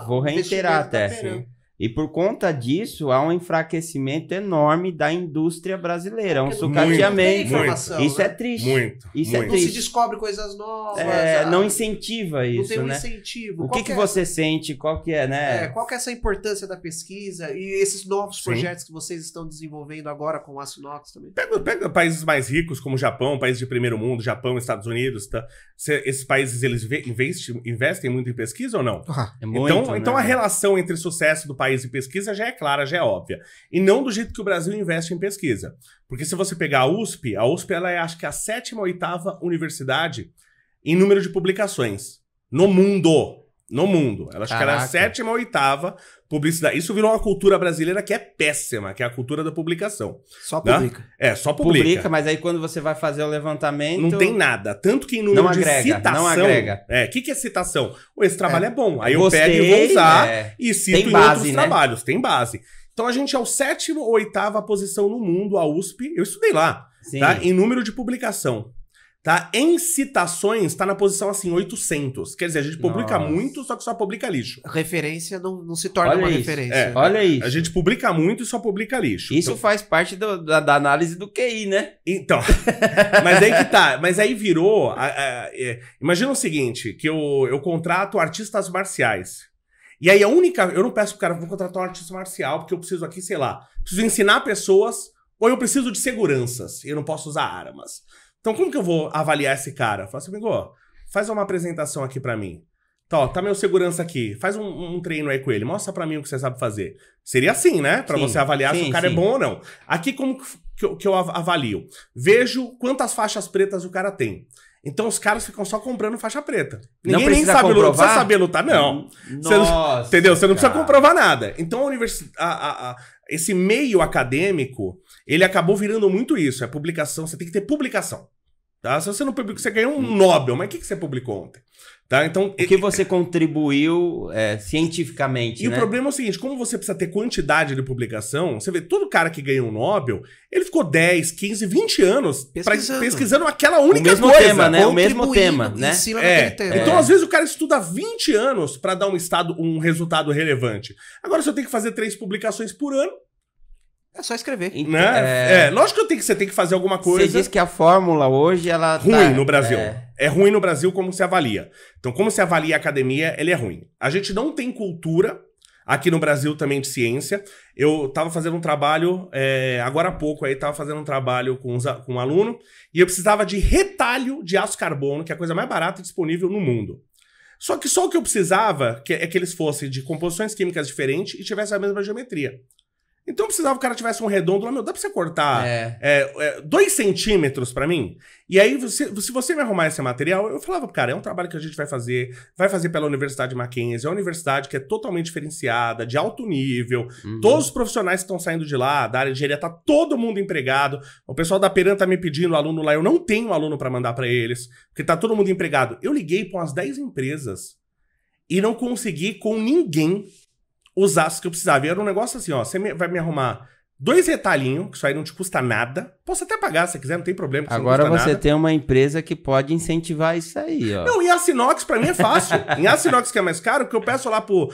vou reiterar até. E por conta disso, há um enfraquecimento enorme da indústria brasileira. Um sucateamento. Isso é triste. Isso é triste. Não se descobre coisas novas. Não incentiva isso, não tem um né? incentivo. O que você sente? Qual que é, né? Qual que é essa importância da pesquisa e esses novos projetos que vocês estão desenvolvendo agora com o aço inox também? Pega países mais ricos como o Japão, países de primeiro mundo, Japão, Estados Unidos, tá? Esses países, eles investem muito em pesquisa ou não? Então a relação entre o sucesso do país e pesquisa já é clara, já é óbvia. E não do jeito que o Brasil investe em pesquisa. Porque se você pegar a USP ela é, acho que, a 7ª ou 8ª universidade em número de publicações. No mundo. Ela acho que era a 7ª ou 8ª publicidade. Isso virou uma cultura brasileira que é péssima, que é a cultura da publicação. Só publica. Só publica. Mas aí quando você vai fazer o levantamento... Não tem nada. Tanto que em número de citação... Não agrega. O que é citação? Esse trabalho é bom. Aí eu pego e vou usar e cito em outros trabalhos. Tem base. Então a gente é o 7ª ou 8ª posição no mundo, a USP. Eu estudei lá. Tá? Em número de publicação. Tá? Em citações, tá na posição assim, 800. Quer dizer, a gente publica muito, só que só publica lixo. Referência não se torna uma referência. Olha isso. A gente publica muito e só publica lixo. Isso então, faz parte da análise do QI, né? Então, mas aí que tá. Mas aí virou... imagina o seguinte, que eu contrato artistas marciais. E aí eu não peço pro cara, vou contratar um artista marcial, porque eu preciso aqui, sei lá, preciso ensinar pessoas, ou eu preciso de seguranças, e eu não posso usar armas. Então, como que eu vou avaliar esse cara? Eu falo assim, amigo, faz uma apresentação aqui pra mim. Tá meu segurança aqui. Faz um treino aí com ele. Mostra pra mim o que você sabe fazer. Seria assim, né? Pra você avaliar se o cara é bom ou não. Aqui, como que eu avalio? Vejo quantas faixas pretas o cara tem. Então, os caras ficam só comprando faixa preta. Ninguém nem sabe lutar. Não precisa saber lutar, não. Nossa, entendeu? Você não precisa comprovar nada. Então, esse meio acadêmico, ele acabou virando muito isso. É publicação, você tem que ter publicação. Tá? Se você não publicou, você ganhou um Nobel, mas o que você publicou ontem? Tá? Então, o que você contribuiu cientificamente, e né? O problema é o seguinte, como você precisa ter quantidade de publicação, você vê, todo cara que ganhou um Nobel, ele ficou 10, 15, 20 anos pesquisando aquela única coisa. Tema, né? O mesmo tema, né? Em cima daquele tema. Então, às vezes, o cara estuda 20 anos para dar um resultado relevante. Agora, se eu tenho que fazer 3 publicações por ano, é só escrever. Né? Lógico que você tem que fazer alguma coisa. Você diz que a fórmula hoje, ela ruim no Brasil. É ruim no Brasil como se avalia. Então, como se avalia a academia, ele é ruim. A gente não tem cultura aqui no Brasil também de ciência. Eu tava fazendo um trabalho, agora há pouco, aí tava fazendo um trabalho com um aluno, e eu precisava de retalho de aço carbono, que é a coisa mais barata disponível no mundo. Só o que eu precisava é que eles fossem de composições químicas diferentes e tivessem a mesma geometria. Então precisava que o cara tivesse um redondo lá, dá pra você cortar 2 centímetros pra mim? E aí, se você me arrumar esse material, eu falava pro cara, é um trabalho que a gente vai fazer pela Universidade Mackenzie, é uma universidade que é totalmente diferenciada, de alto nível, todos os profissionais que estão saindo de lá, da área de engenharia, tá todo mundo empregado, o pessoal da Peran tá me pedindo aluno lá, eu não tenho aluno pra mandar pra eles, porque tá todo mundo empregado. Eu liguei pra umas 10 empresas e não consegui com ninguém usar as que eu precisava. E era um negócio assim, ó, você vai me arrumar 2 retalhinhos, que isso aí não te custa nada. Posso até pagar se quiser, não tem problema. Agora você tem uma empresa que pode incentivar isso aí, ó. Não, em aço inox pra mim é fácil. Em aço inox que é mais caro, que eu peço lá pro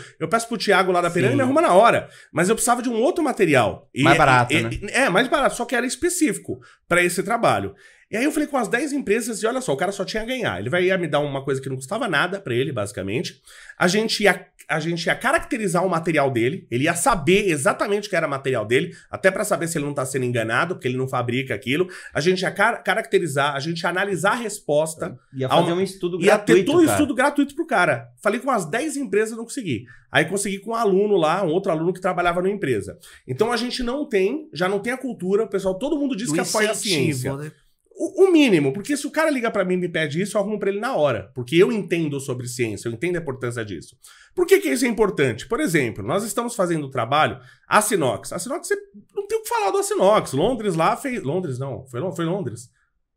Thiago lá da Peran e me arruma na hora. Mas eu precisava de um outro material. Mais barato, né? Mais barato, só que era específico pra esse trabalho. E aí eu falei com as 10 empresas e olha só, o cara só tinha a ganhar. Ele ia me dar uma coisa que não custava nada pra ele, basicamente. A gente ia caracterizar o material dele, ele ia saber exatamente o que era o material dele, até pra saber se ele não tá sendo enganado, porque ele não fabrica aquilo. A gente ia caracterizar, a gente ia analisar a resposta. Ia fazer um estudo gratuito, ia ter todo um estudo gratuito pro cara. Falei com as 10 empresas, não consegui. Aí consegui com um aluno lá, um outro aluno que trabalhava numa empresa. Então a gente já não tem a cultura, o pessoal, todo mundo diz que apoia a ciência. Né? O mínimo, porque se o cara liga pra mim e me pede isso, eu arrumo pra ele na hora. Porque eu entendo sobre ciência, eu entendo a importância disso. Por que isso é importante? Por exemplo, nós estamos fazendo o trabalho aço inox. Aço inox, você não tem o que falar do aço inox. Londres lá fez... Londres não, foi Londres.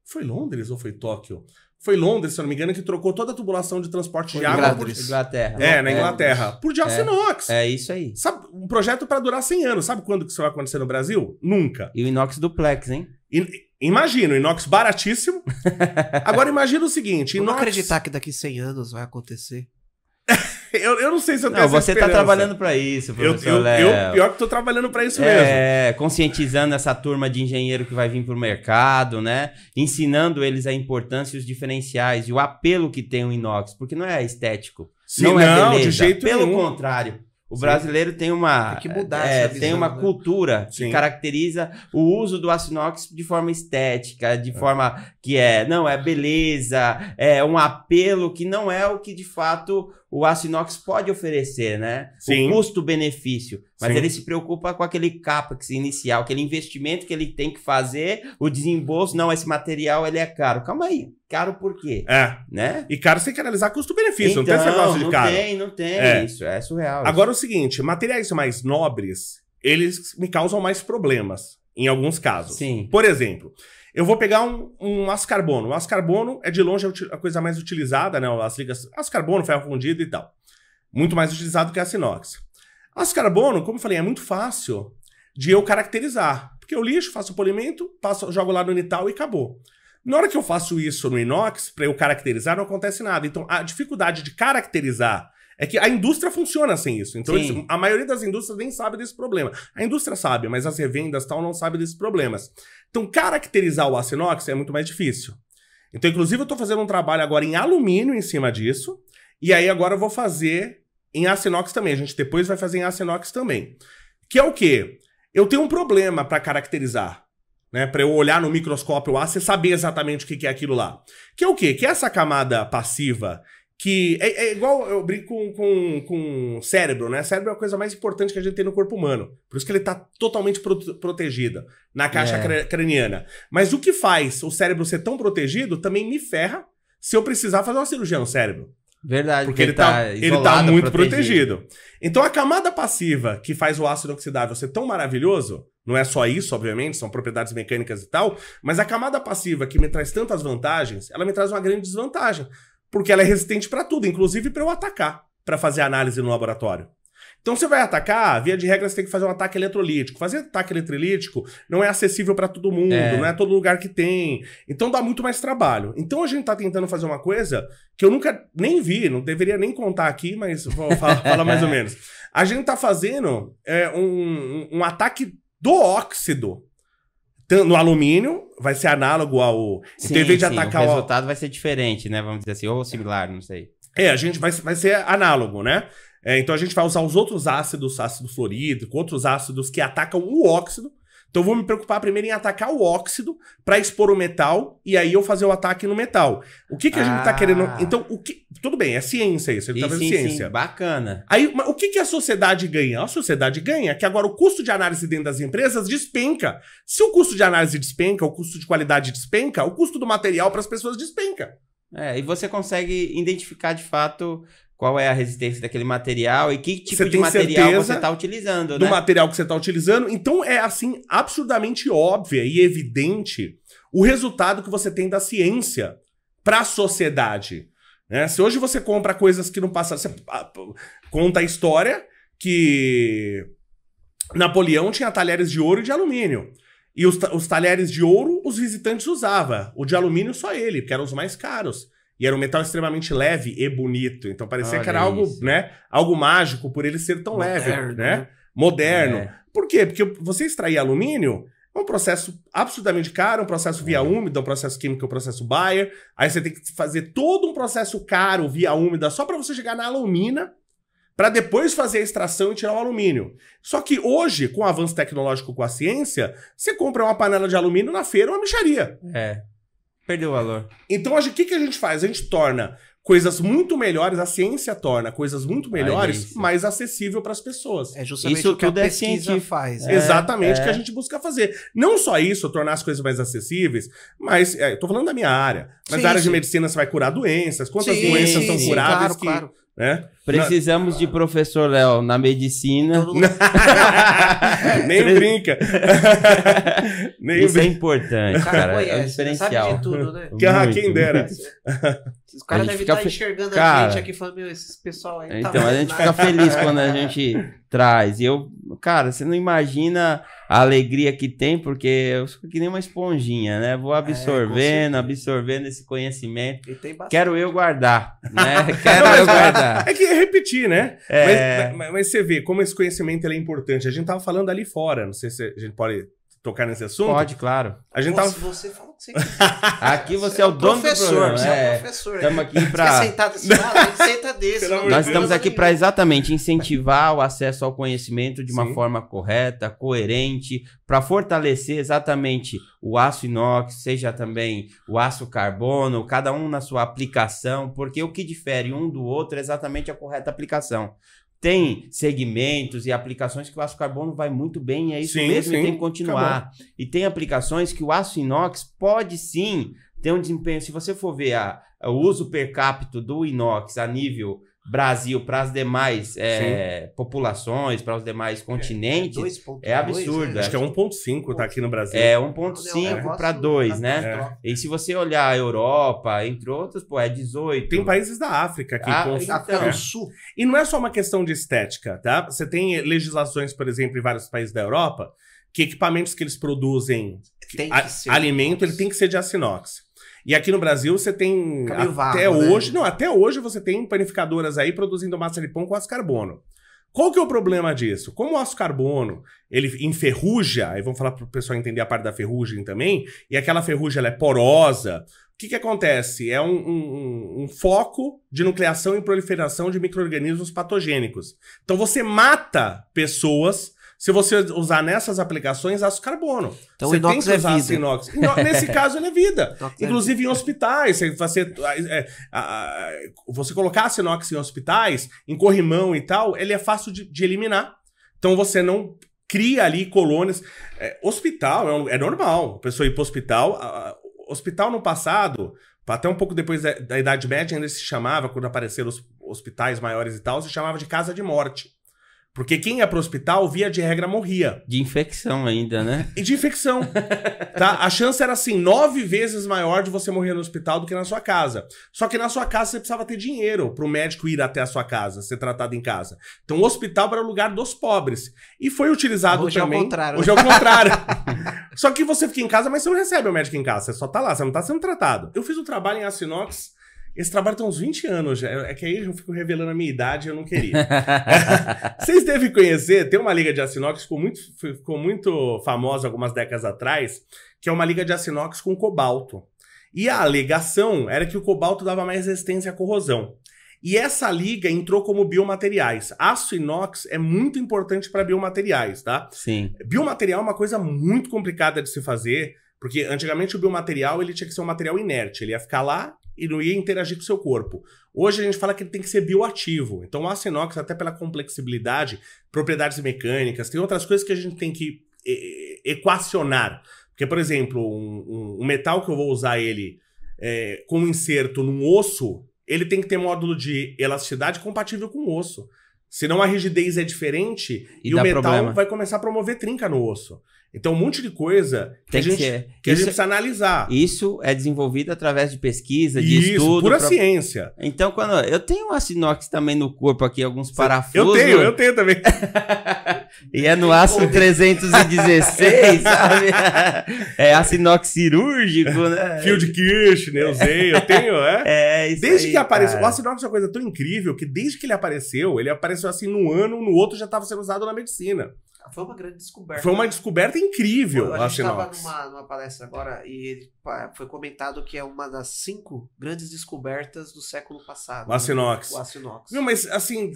Foi Londres ou foi Tóquio? Foi Londres, se eu não me engano, que trocou toda a tubulação de transporte de água. Inglaterra. Na Inglaterra. Por de aço inox. É isso aí. Sabe, um projeto pra durar 100 anos. Sabe quando que isso vai acontecer no Brasil? Nunca. E o inox duplex, hein? Imagina, o inox baratíssimo. Agora imagina o seguinte... Não acreditar que daqui 100 anos vai acontecer. eu não sei se eu tenho essa você esperança. tá trabalhando pra isso, professor Léo. Eu pior que tô trabalhando pra isso mesmo. Conscientizando essa turma de engenheiro que vai vir pro mercado, né? Ensinando eles a importância e os diferenciais e o apelo que tem o inox, porque não é estético. Sim, não é beleza. De jeito Pelo nenhum. contrário. O brasileiro tem uma, tem que mudar essa visão, tem uma né? cultura que caracteriza o uso do aço inox de forma estética, de forma que é beleza, é um apelo que não é o que de fato o aço inox pode oferecer, né? Sim. O custo-benefício. Mas Sim. ele se preocupa com aquele capex inicial, aquele investimento que ele tem que fazer, o desembolso, não, esse material ele é caro. Calma aí, caro por quê? Né? E caro você tem que analisar custo-benefício, não tem esse negócio de caro. Não tem isso, é surreal. Agora o seguinte, materiais mais nobres, eles me causam mais problemas, em alguns casos. Sim. Por exemplo, eu vou pegar um aço carbono. O aço carbono é de longe a coisa mais utilizada, né? As ligas, aço carbono, ferro fundido e tal. Muito mais utilizado que aço inox. Aço carbono, como eu falei, é muito fácil de eu caracterizar. Porque eu lixo, faço o polimento, jogo lá no Unital e acabou. Na hora que eu faço isso no inox, para eu caracterizar, não acontece nada. Então, a dificuldade de caracterizar é que a indústria funciona sem isso. Então, a maioria das indústrias nem sabe desse problema. A indústria sabe, mas as revendas tal não sabem desses problemas. Então, caracterizar o aço inox é muito mais difícil. Então, inclusive, eu estou fazendo um trabalho agora em alumínio em cima disso. E aí, agora eu vou fazer em aço inox também. A gente depois vai fazer em aço inox também. Que é o quê? Eu tenho um problema para caracterizar. Né, para eu olhar no microscópio o aço e saber exatamente o que é aquilo lá. Que é o quê? Que é essa camada passiva que é igual eu brinco com cérebro, né? Cérebro é a coisa mais importante que a gente tem no corpo humano. Por isso que ele está totalmente protegido na caixa craniana. Mas o que faz o cérebro ser tão protegido também me ferra se eu precisar fazer uma cirurgia no cérebro. Verdade. Porque ele tá muito protegido. Então a camada passiva que faz o ácido inoxidável ser tão maravilhoso, não é só isso, obviamente, são propriedades mecânicas e tal, mas a camada passiva que me traz tantas vantagens, ela me traz uma grande desvantagem. Porque ela é resistente para tudo, inclusive para eu atacar, para fazer análise no laboratório. Então você vai atacar, via de regra você tem que fazer um ataque eletrolítico. Fazer ataque eletrolítico não é acessível para todo mundo, não é todo lugar que tem. Então dá muito mais trabalho. Então a gente tá tentando fazer uma coisa que eu nunca nem vi, não deveria nem contar aqui, mas vou falar mais ou menos. A gente tá fazendo um ataque do óxido no alumínio, vai ser análogo ao... Sim, então, em vez de atacar o resultado vai ser diferente, né? Vamos dizer assim, ou similar, não sei. A gente vai ser análogo, né? Então a gente vai usar os outros ácidos, ácido fluorídrico, outros ácidos que atacam o óxido. Então eu vou me preocupar primeiro em atacar o óxido para expor o metal e aí eu fazer o ataque no metal. O que a gente tá querendo... Então, tudo bem, é ciência isso, ele tá fazendo ciência. Sim, bacana. Aí, o que a sociedade ganha? A sociedade ganha que agora o custo de análise dentro das empresas despenca. Se o custo de análise despenca, o custo de qualidade despenca, o custo do material para as pessoas despenca. E você consegue identificar de fato qual é a resistência daquele material e que tipo de material você está utilizando, do material que você está utilizando. Então é assim, absurdamente óbvia e evidente o resultado que você tem da ciência para a sociedade. Né? Se hoje você compra coisas que não passam... Você conta a história que Napoleão tinha talheres de ouro e de alumínio. E os talheres de ouro os visitantes usavam. O de alumínio só ele, porque eram os mais caros. E era um metal extremamente leve e bonito. Então parecia que era algo, né, algo mágico por ele ser tão leve, né? Moderno. Por quê? Porque você extrair alumínio é um processo absurdamente caro, um processo via úmida, um processo químico, um processo Bayer. Aí você tem que fazer todo um processo caro via úmida só para você chegar na alumina, para depois fazer a extração e tirar o alumínio. Só que hoje, com o avanço tecnológico com a ciência, você compra uma panela de alumínio na feira, uma mixaria. Perdeu o valor. Então, o que a gente faz? A gente torna coisas muito melhores, a ciência torna coisas muito melhores, mais acessível para as pessoas. É justamente isso o que a pesquisa faz. Exatamente o que a gente busca fazer. Não só isso, tornar as coisas mais acessíveis, mas, tô falando da minha área, mas na área de medicina você vai curar doenças, quantas doenças são curáveis claro. Né? Precisamos de professor Léo na medicina. Nem brinca. Isso é importante, cara. É um diferencial. Sabe de tudo, né? Quem dera. Os caras devem estar enxergando a gente aqui falando, esses pessoal aí. Então, a gente fica feliz quando a gente traz. E cara, você não imagina a alegria que tem, porque eu sou que nem uma esponjinha, né? Vou absorvendo esse conhecimento. Quero eu guardar, né? É que é repetir, né? Mas você vê como esse conhecimento ele é importante. A gente tava falando ali fora, não sei se a gente pode tocar nesse assunto. Pode, claro. Você fala o que você quiser. Aqui você é o dono do programa. Você é o professor. Estamos aqui para... Você sentado assim, a gente senta desse. Nós estamos aqui para exatamente incentivar o acesso ao conhecimento de uma forma correta, coerente, para fortalecer exatamente o aço inox, seja também o aço carbono, cada um na sua aplicação, porque o que difere um do outro é exatamente a correta aplicação. Tem segmentos e aplicações que o aço carbono vai muito bem, e é isso mesmo, e tem que continuar. Acabou. E tem aplicações que o aço inox pode sim ter um desempenho. Se você for ver o uso per capita do inox a nível Brasil para as demais populações, para os demais continentes, é absurdo. Acho que é 1,5 tá aqui no Brasil. É 1,5 para 2, né? E se você olhar a Europa, entre outros, é 18. Tem países da África que África do Sul. E não é só uma questão de estética, tá? Você tem legislações, por exemplo, em vários países da Europa, que equipamentos que eles produzem alimento, ele tem que ser de aço inox. E aqui no Brasil você tem até hoje, não, até hoje você tem panificadoras aí produzindo massa de pão com aço carbono. Qual que é o problema disso? Como o aço carbono, ele enferruja, aí vamos falar para o pessoal entender a parte da ferrugem também, e aquela ferrugem ela é porosa, o que acontece? É um foco de nucleação e proliferação de micro-organismos patogênicos. Então você mata pessoas se você usar nessas aplicações aço carbono. Então você o inox tem que usar é vida. inox. Nesse caso ele é vida. Inclusive em hospitais, você colocar aço inox em hospitais, em corrimão e tal, ele é fácil de eliminar. Então você não cria ali colônias. Hospital é normal, a pessoa ir para o hospital. Hospital no passado, até um pouco depois da Idade Média, ainda se chamava, quando apareceram os hospitais maiores e tal, se chamava de casa de morte. Porque quem ia pro hospital, via de regra, morria. De infecção ainda, né? E de infecção. Tá? A chance era assim, 9 vezes maior de você morrer no hospital do que na sua casa. Só que na sua casa você precisava ter dinheiro pro médico ir até a sua casa, ser tratado em casa. Então o hospital era o lugar dos pobres. E foi utilizado hoje também... Hoje é o contrário. Hoje é o contrário. Só que você fica em casa, mas você não recebe o médico em casa. Você só tá lá, você não tá sendo tratado. Eu fiz um trabalho em aço inox. Esse trabalho tem uns 20 anos já. É que aí eu fico revelando a minha idade e eu não queria. Vocês devem conhecer, tem uma liga de aço inox que ficou muito famosa algumas décadas atrás, que é uma liga de aço inox com cobalto. E a alegação era que o cobalto dava mais resistência à corrosão. E essa liga entrou como biomateriais. Aço inox é muito importante para biomateriais, tá? Sim. Biomaterial é uma coisa muito complicada de se fazer, porque antigamente o biomaterial ele tinha que ser um material inerte. Ele ia ficar lá e não ia interagir com o seu corpo. Hoje a gente fala que ele tem que ser bioativo. Então o aço inox, até pela complexibilidade, propriedades mecânicas, tem outras coisas que a gente tem que equacionar. Porque, por exemplo, um metal que eu vou usar ele com inserto num osso, ele tem que ter módulo de elasticidade compatível com o osso. Senão a rigidez é diferente e o metal vai começar a promover trinca no osso. Então, um monte de coisa que a gente precisa analisar. Isso é desenvolvido através de pesquisa, de estudo. Pura ciência. Então, quando eu tenho um aço inox também no corpo aqui, alguns parafusos. Eu tenho também. E é no aço 316, sabe? É aço inox cirúrgico, né? Fio de Kirchner, eu usei, eu tenho, isso desde aí, que apareceu. cara. O aço inox é uma coisa tão incrível que desde que ele apareceu assim num ano, no outro já estava sendo usado na medicina. Foi uma grande descoberta. Foi uma descoberta incrível. A gente estava numa palestra agora e foi comentado que é uma das 5 grandes descobertas do século passado. O aço inox. O aço inox. Não, mas assim,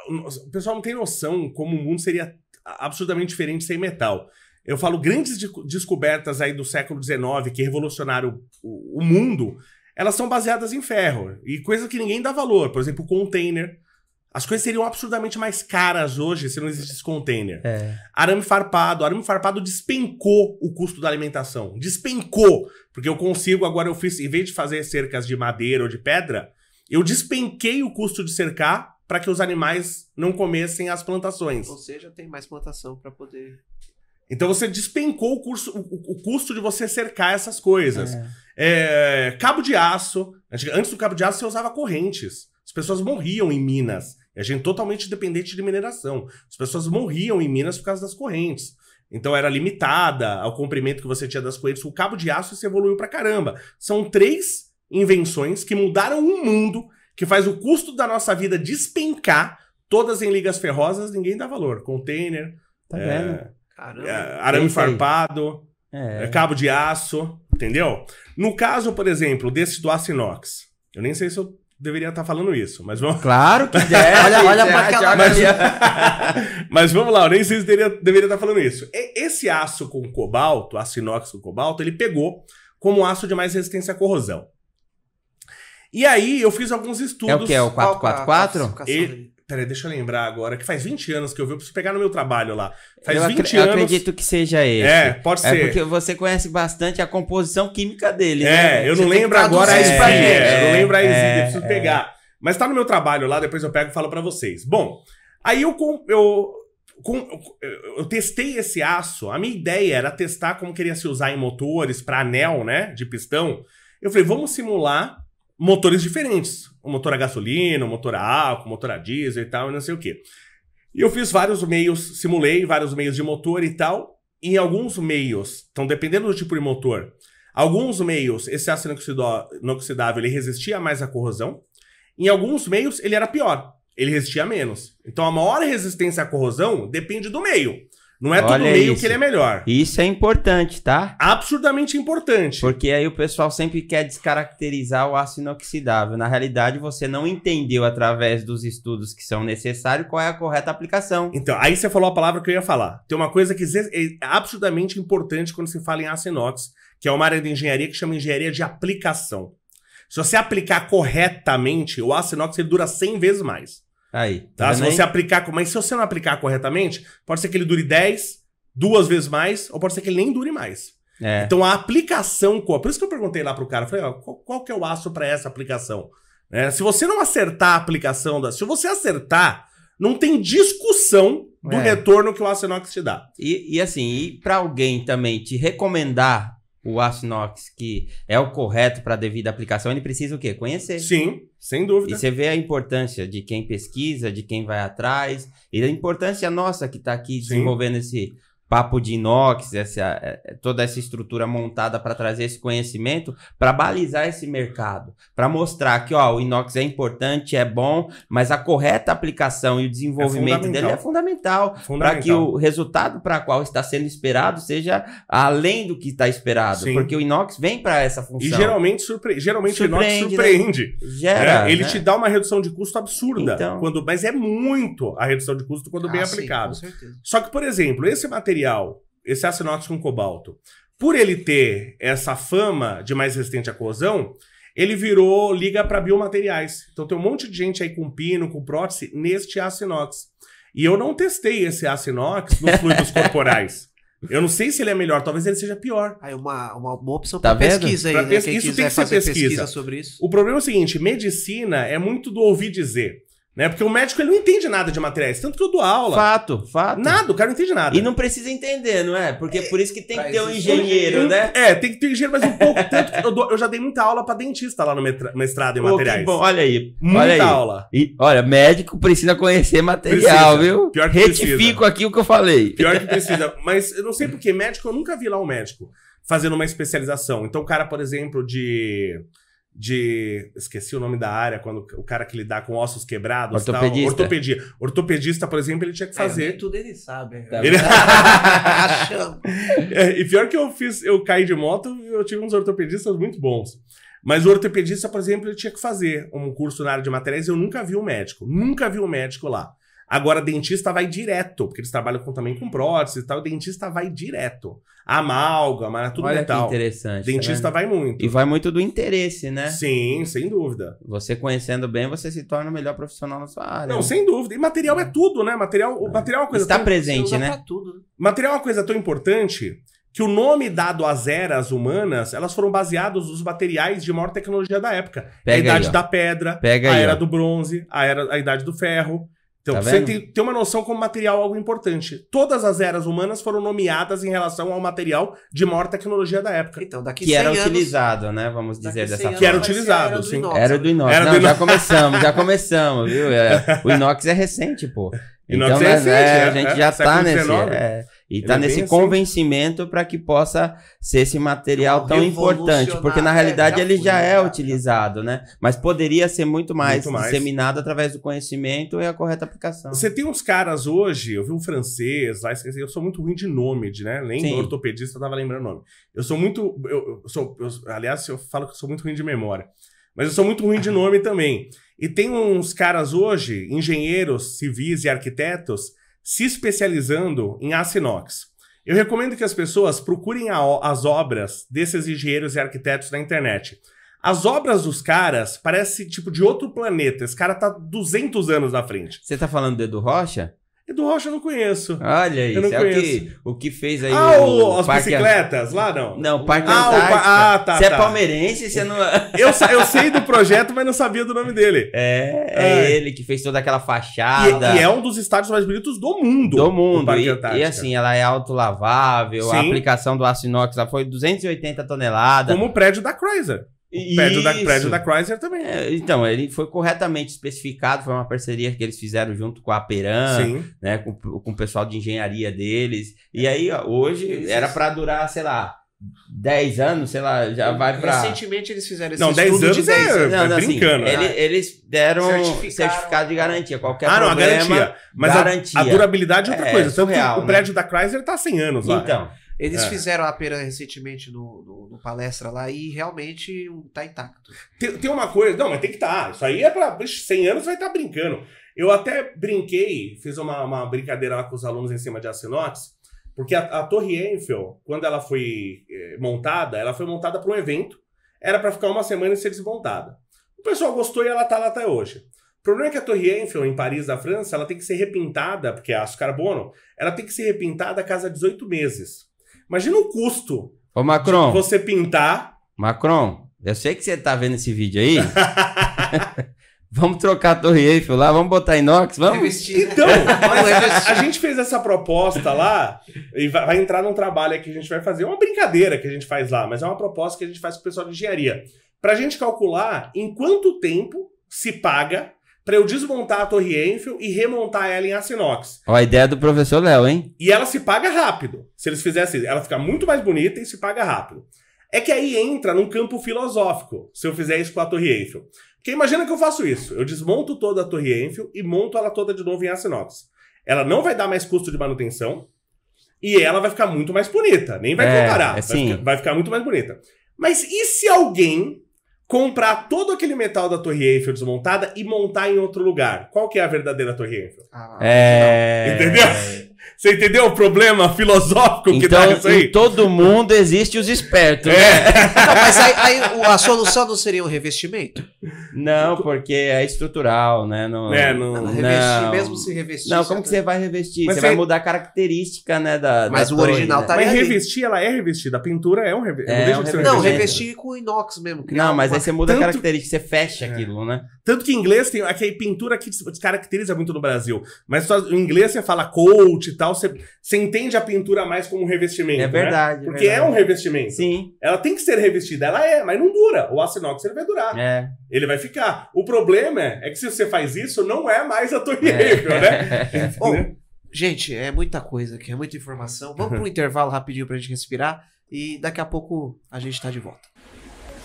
o pessoal não tem noção como o mundo seria absolutamente diferente sem metal. Eu falo grandes descobertas aí do século XIX que revolucionaram o mundo, elas são baseadas em ferro. E coisa que ninguém dá valor. Por exemplo, o container. As coisas seriam absurdamente mais caras hoje se não existisse container. Arame farpado. Arame farpado despencou o custo da alimentação. Despencou. Porque eu consigo, agora eu fiz, em vez de fazer cercas de madeira ou de pedra, eu despenquei o custo de cercar para que os animais não comessem as plantações. Ou seja, tem mais plantação para poder... Então você despencou o custo de você cercar essas coisas. Cabo de aço. Antes do cabo de aço você usava correntes. As pessoas morriam em Minas. E a gente totalmente dependente de mineração. As pessoas morriam em Minas por causa das correntes. Então era limitada ao comprimento que você tinha das correntes. O cabo de aço se evoluiu pra caramba. São 3 invenções que mudaram o mundo, que faz o custo da nossa vida despencar, todas em ligas ferrosas, ninguém dá valor. Container, tá vendo? Arame farpado, cabo de aço, entendeu? No caso, por exemplo, desse do aço inox, eu nem sei se eu deveria estar falando isso, mas vamos... Claro que deve. olha pra aquela... Mas vamos lá, eu nem sei se deveria estar falando isso. Esse aço com cobalto, aço inox com cobalto, ele pegou como aço de mais resistência à corrosão. E aí eu fiz alguns estudos... É o que? É o 444? Peraí, deixa eu lembrar agora, que faz 20 anos que eu vi, eu preciso pegar no meu trabalho lá. Faz 20 anos... Eu acredito que seja esse. Pode ser. É porque você conhece bastante a composição química dele, né? Eu não lembro agora a exília. Eu não lembro a exília, eu preciso pegar. Mas tá no meu trabalho lá, depois eu pego e falo pra vocês. Bom, aí eu testei esse aço, a minha ideia era testar como queria se usar em motores pra anel, né, de pistão. Eu falei, vamos simular motores diferentes. Um motor a gasolina, um motor a álcool, um motor a diesel e tal, e não sei o quê. E eu fiz vários meios, simulei vários meios de motor e tal. E em alguns meios, então dependendo do tipo de motor, Alguns meios, esse aço inoxidável, ele resistia mais à corrosão. Em alguns meios, ele era pior. Ele resistia menos. Então, a maior resistência à corrosão depende do meio. Não é todo meio que ele é melhor. Isso é importante, tá? Absurdamente importante. Porque aí o pessoal sempre quer descaracterizar o aço inoxidável. Na realidade, você não entendeu através dos estudos que são necessários qual é a correta aplicação. Então, aí você falou a palavra que eu ia falar. Tem uma coisa que é absurdamente importante quando se fala em aço inox, que é uma área de engenharia que chama engenharia de aplicação. Se você aplicar corretamente, o aço inox ele dura 100 vezes mais. Aí, tá? Se você aplicar, mas se você não aplicar corretamente, pode ser que ele dure 10, 2 vezes mais, ou pode ser que ele nem dure mais. Então a aplicação, por isso que eu perguntei lá pro cara, falei, ó, qual que é o aço para essa aplicação? Se você não acertar a aplicação, se você acertar, não tem discussão do retorno que o aço inox te dá. E assim, para alguém também te recomendar o aço inox, que é o correto para a devida aplicação, ele precisa o quê? Conhecer. Sim, sem dúvida. E você vê a importância de quem pesquisa, de quem vai atrás, e a importância nossa que está aqui desenvolvendo esse papo de inox, toda essa estrutura montada para trazer esse conhecimento, para balizar esse mercado, para mostrar que ó, o inox é importante, é bom, mas a correta aplicação e o desenvolvimento dele é fundamental para que o resultado para qual está sendo esperado seja além do que está esperado, porque o inox vem para essa função. E geralmente o inox surpreende. Né? Gera, ele te dá uma redução de custo absurda, então, mas é muito a redução de custo quando bem aplicado. Com certeza. Só que, por exemplo, esse material, esse aço inox com cobalto, por ele ter essa fama de mais resistente à corrosão, ele virou liga para biomateriais. Então tem um monte de gente aí com pino, com prótese, neste aço inox. E eu não testei esse aço inox nos fluidos corporais. Eu não sei se ele é melhor, talvez ele seja pior. Aí uma boa opção para pesquisa aí, né? Quem isso tem que ser pesquisa sobre isso. O problema é o seguinte, medicina é muito do ouvir dizer. Né? Porque o médico ele não entende nada de materiais, tanto que eu dou aula. Fato. Nada, o cara não entende nada. E não precisa entender, não é? Porque por isso que tem que ter um engenheiro, né? Tem que ter um engenheiro, mas um pouco. Tanto que eu já dei muita aula pra dentista lá no mestrado em materiais. Que bom, olha aí. Muita aula. E, olha, médico precisa conhecer material, viu? Pior que Retifico aqui o que eu falei. Pior que precisa. Mas eu não sei porque médico, eu nunca vi lá um médico fazendo uma especialização. Então o cara, por exemplo, esqueci o nome da área, quando o cara que lidar com ossos quebrados. Ortopedista. Ortopedia. Ortopedista, por exemplo, ele tinha que fazer. Tudo ele sabe. E pior que eu caí de moto, eu tive uns ortopedistas muito bons. Mas o ortopedista, por exemplo, ele tinha que fazer um curso na área de materiais. Eu nunca vi um médico. Nunca vi um médico lá. Agora, dentista vai direto, porque eles trabalham também com prótese e tal. O dentista vai direto. Amálgama, tudo metal. Olha que interessante. Dentista vai muito. E vai muito do interesse, né? Sim, sem dúvida. Você conhecendo bem, você se torna o melhor profissional na sua área. Não, sem dúvida. E material é tudo, né? Material é uma coisa está presente, né? Tudo, né? Material é uma coisa tão importante que o nome dado às eras humanas, elas foram baseadas nos materiais de maior tecnologia da época. A idade da pedra, a era do bronze, a idade do ferro. Então, você tem uma noção como material algo importante. Todas as eras humanas foram nomeadas em relação ao material de maior tecnologia da época. Então, daqui que 100 era anos, utilizado, né? Vamos dizer dessa forma. Que era utilizado, sim. Era do inox. Não, já começamos, viu? O inox é recente, pô. Então, a gente já tá nesse... E tá nesse convencimento para que possa ser esse material tão importante. Porque, na realidade, ele já é utilizado, né? Mas poderia ser muito mais disseminado através do conhecimento e a correta aplicação. Você tem uns caras hoje, eu vi um francês lá, eu sou muito ruim de nome, né? Nem ortopedista eu tava lembrando o nome. Eu sou muito... aliás, eu falo que eu sou muito ruim de memória. Mas eu sou muito ruim de nome também. E tem uns caras hoje, engenheiros civis e arquitetos, se especializando em aço inox. Eu recomendo que as pessoas procurem as obras desses engenheiros e arquitetos na internet. As obras dos caras parecem tipo de outro planeta. Esse cara tá 200 anos na frente. Você tá falando do Edu Rocha? Edu Rocha eu não conheço. Olha isso, o que fez aí as bicicletas lá, não? Não, o Parque Antártica. Tá. Você é palmeirense, você não... eu sei do projeto, mas não sabia do nome dele. É ele que fez toda aquela fachada. E é um dos estádios mais bonitos do mundo. O Parque Antártica. E assim, ela é autolavável, a aplicação do aço inox foi 280 toneladas. Como o prédio da Chrysler. O prédio da Chrysler também. Então, ele foi corretamente especificado, foi uma parceria que eles fizeram junto com a Peran, né, com o pessoal de engenharia deles. E aí, hoje, era para durar, sei lá, 10 anos, sei lá, já vai para... Recentemente eles fizeram esse não, 10 estudo anos de 10 anos. Não, brincando. Assim, eles deram certificado de garantia. Qualquer problema, garantia. Mas garantia. A durabilidade é outra coisa. Surreal, o prédio da Chrysler tá há 100 anos lá. Então... Eles fizeram a pera recentemente no palestra lá e realmente tá intacto. Tem uma coisa... Não, mas tem que estar. Isso aí é pra... 100 anos vai estar brincando. Eu até brinquei, fiz uma brincadeira lá com os alunos em cima de aço inox, porque a Torre Eiffel, quando ela foi montada, ela foi montada para um evento, era para ficar uma semana e ser desmontada. O pessoal gostou e ela tá lá até hoje. O problema é que a Torre Eiffel, em Paris, na França, ela tem que ser repintada, porque é aço carbono, ela tem que ser repintada a cada 18 meses. Imagina o custo Ô, Macron, de você pintar... Macron, eu sei que você tá vendo esse vídeo aí. Vamos trocar a Torre Eiffel lá, vamos botar inox, vamos? Revestir. Então, a gente fez essa proposta lá e vai entrar num trabalho que a gente vai fazer. É uma brincadeira que a gente faz lá, mas é uma proposta que a gente faz com o pessoal de engenharia. Pra gente calcular em quanto tempo se paga pra eu desmontar a Torre Eiffel e remontar ela em aço inox. Ó, a ideia do professor Léo, hein? E ela se paga rápido. Se eles fizessem, ela fica muito mais bonita e se paga rápido. É que aí entra num campo filosófico, se eu fizer isso com a Torre Eiffel. Porque imagina que eu faço isso. Eu desmonto toda a Torre Eiffel e monto ela toda de novo em aço inox. Ela não vai dar mais custo de manutenção e ela vai ficar muito mais bonita. Nem vai comparar. Vai ficar muito mais bonita. Mas e se alguém comprar todo aquele metal da Torre Eiffel desmontada e montar em outro lugar? Qual que é a verdadeira Torre Eiffel? Entendeu? Você entendeu o problema filosófico que então, dá isso aí? Em todo mundo existe os espertos, né? Não, mas aí a solução não seria um revestimento? Não, porque é estrutural, né? Não, revestir, mesmo se revestir. Não, como que você vai revestir? Mas você vai mudar a característica, né? Mas da o original torre, tá né? ali. Mas revestir, ela é revestida. A pintura é um revestimento. Não, revestir com inox mesmo. Não, mas aí você muda a característica, você fecha aquilo, né? Tanto que em inglês tem aqui pintura que descaracteriza muito no Brasil. Mas em inglês você fala coat e tal, você entende a pintura mais como um revestimento. É verdade. Né? Porque é um revestimento. Sim. Ela tem que ser revestida, ela é, mas não dura. O aço inox ele vai durar. Ele vai ficar. O problema é que se você faz isso, não é mais a Torre Eiffel, né? Bom, gente, é muita coisa aqui, é muita informação. Vamos para um intervalo rapidinho pra gente respirar e daqui a pouco a gente tá de volta.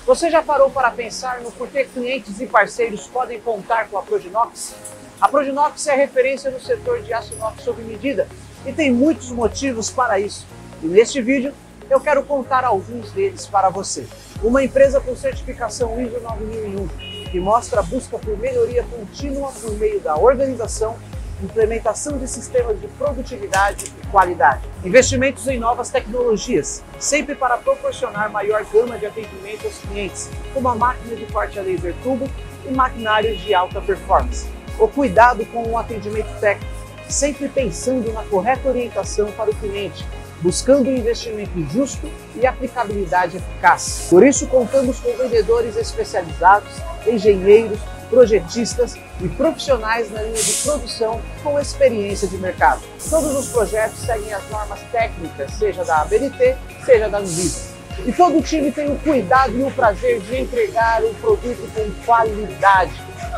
Você já parou para pensar no porquê clientes e parceiros podem contar com a Proginox? A Proginox é referência no setor de aço inox sob medida e tem muitos motivos para isso. E neste vídeo eu quero contar alguns deles para você. Uma empresa com certificação ISO 9001 que mostra a busca por melhoria contínua por meio da organização, implementação de sistemas de produtividade e qualidade. Investimentos em novas tecnologias, sempre para proporcionar maior gama de atendimento aos clientes, como a máquina de corte a laser turbo e maquinários de alta performance. O cuidado com o atendimento técnico, sempre pensando na correta orientação para o cliente, buscando um investimento justo e aplicabilidade eficaz. Por isso, contamos com vendedores especializados, engenheiros, projetistas e profissionais na linha de produção com experiência de mercado. Todos os projetos seguem as normas técnicas, seja da ABNT, seja da Anvisa. E todo o time tem o cuidado e o prazer de entregar um produto com qualidade.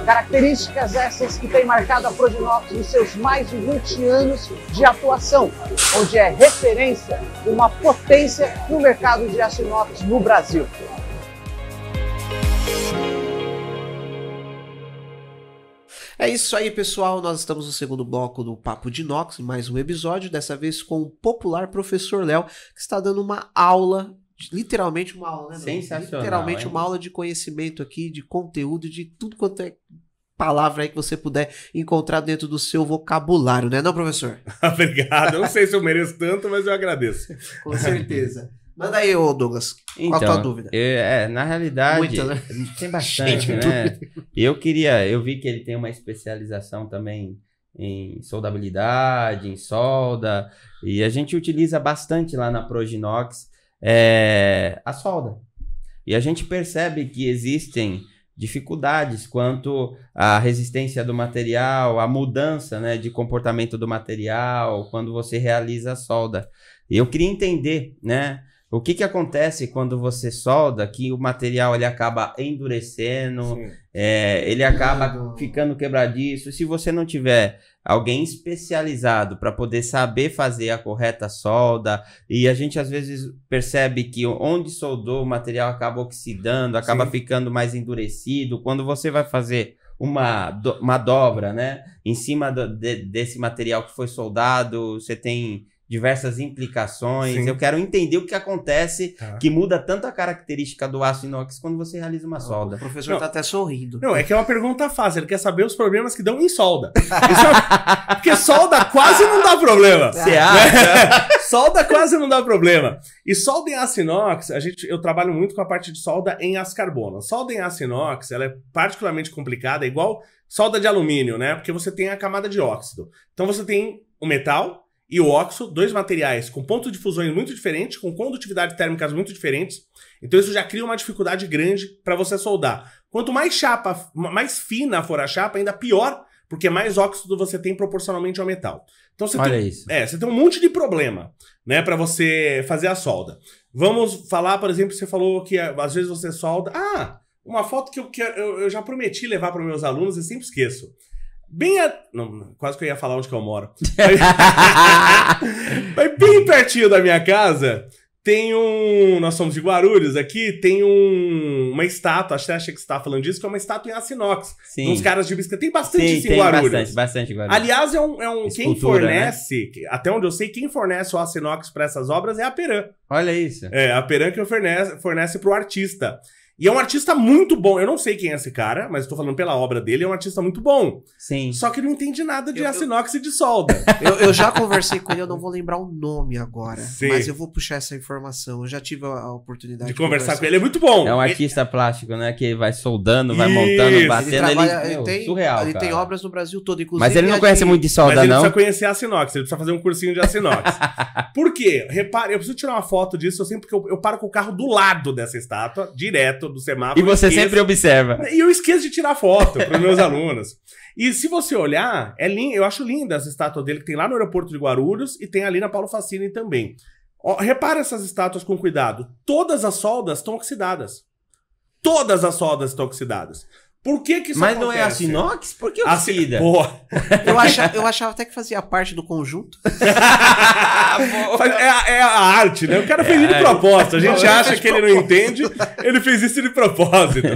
Características essas que têm marcado a Proginox nos seus mais de 20 anos de atuação, onde é referência, uma potência no mercado de aço inox no Brasil. É isso aí, pessoal. Nós estamos no segundo bloco do Papo de Inox, mais um episódio, dessa vez com o popular professor Léo, que está dando uma aula, literalmente uma aula, né? Sensacional. Literalmente uma aula de conhecimento aqui, de conteúdo, de tudo quanto é palavra aí que você puder encontrar dentro do seu vocabulário, né, não, professor? Obrigado. Eu não sei se eu mereço tanto, mas eu agradeço. Com certeza. Manda aí, ô Douglas, qual a tua dúvida? Na realidade, muita, né? Tem bastante, né? Eu vi que ele tem uma especialização também em soldabilidade, em solda, e a gente utiliza bastante lá na Proginox a solda. E a gente percebe que existem dificuldades quanto à resistência do material, a mudança, né, de comportamento do material, quando você realiza a solda. E eu queria entender, né, O que acontece quando você solda, que o material ele acaba endurecendo, ele acaba ficando quebradiço. Se você não tiver alguém especializado para poder saber fazer a correta solda, e a gente às vezes percebe que onde soldou o material acaba oxidando, acaba ficando mais endurecido. Quando você vai fazer uma dobra, né, em cima desse material que foi soldado, você tem diversas implicações. Eu quero entender o que acontece que muda tanto a característica do aço inox quando você realiza uma solda. O professor tá até sorrindo. Não, é que é uma pergunta fácil. Ele quer saber os problemas que dão em solda. Porque solda quase não dá problema. Você acha? Solda quase não dá problema. E solda em aço inox, eu trabalho muito com a parte de solda em aço carbono. Solda em aço inox, ela é particularmente complicada, é igual solda de alumínio, né? Porque você tem a camada de óxido. Então você tem o metal e o óxido, dois materiais com pontos de fusões muito diferentes, com condutividades térmicas muito diferentes. Então isso já cria uma dificuldade grande para você soldar. Quanto mais chapa, mais fina for a chapa, ainda pior, porque mais óxido você tem proporcionalmente ao metal. Então você você tem um monte de problema, né, para você fazer a solda. Vamos falar, por exemplo, você falou que às vezes você solda... uma foto que eu já prometi levar para meus alunos e sempre esqueço. Não, quase que eu ia falar onde que eu moro. Mas bem pertinho da minha casa, tem nós somos de Guarulhos aqui, tem uma estátua, acho que você está falando disso, que é uma estátua em aço inox. Uns caras de bicicleta. Tem bastante isso em Guarulhos. Bastante Guarulhos. Aliás, quem fornece, né? Até onde eu sei, quem fornece o aço inox para essas obras é a Peran. Olha isso. A Peran que fornece para o artista. E é um artista muito bom. Eu não sei quem é esse cara, mas estou falando pela obra dele. É um artista muito bom. Sim. Só que não entende nada de aço inox e de solda. Eu já conversei com ele, eu não vou lembrar o nome agora. Mas eu vou puxar essa informação. Eu já tive a oportunidade de conversar com ele. É muito bom. É um artista plástico, né? Que vai soldando, vai montando, batendo. Surreal, ele tem obras no Brasil todo, inclusive. Mas ele não conhece muito de solda, mas ele não. Precisa conhecer aço inox. Ele precisa fazer um cursinho de aço inox. Por quê? Repare, eu preciso tirar uma foto disso. Porque eu paro com o carro do lado dessa estátua, direto do semáforo. E você sempre observa. E eu esqueço de tirar foto para os meus alunos. E se você olhar, eu acho linda essa estátua dele que tem lá no aeroporto de Guarulhos e tem ali na Paulo Facini também. Repara essas estátuas com cuidado. Todas as soldas estão oxidadas. Todas as soldas estão oxidadas. Por que isso Mas acontece? Não é aço inox? Por que oxida? Eu achava até que fazia parte do conjunto. É a arte, né? O cara fez de propósito. A gente acha que ele não entende, ele fez isso de propósito.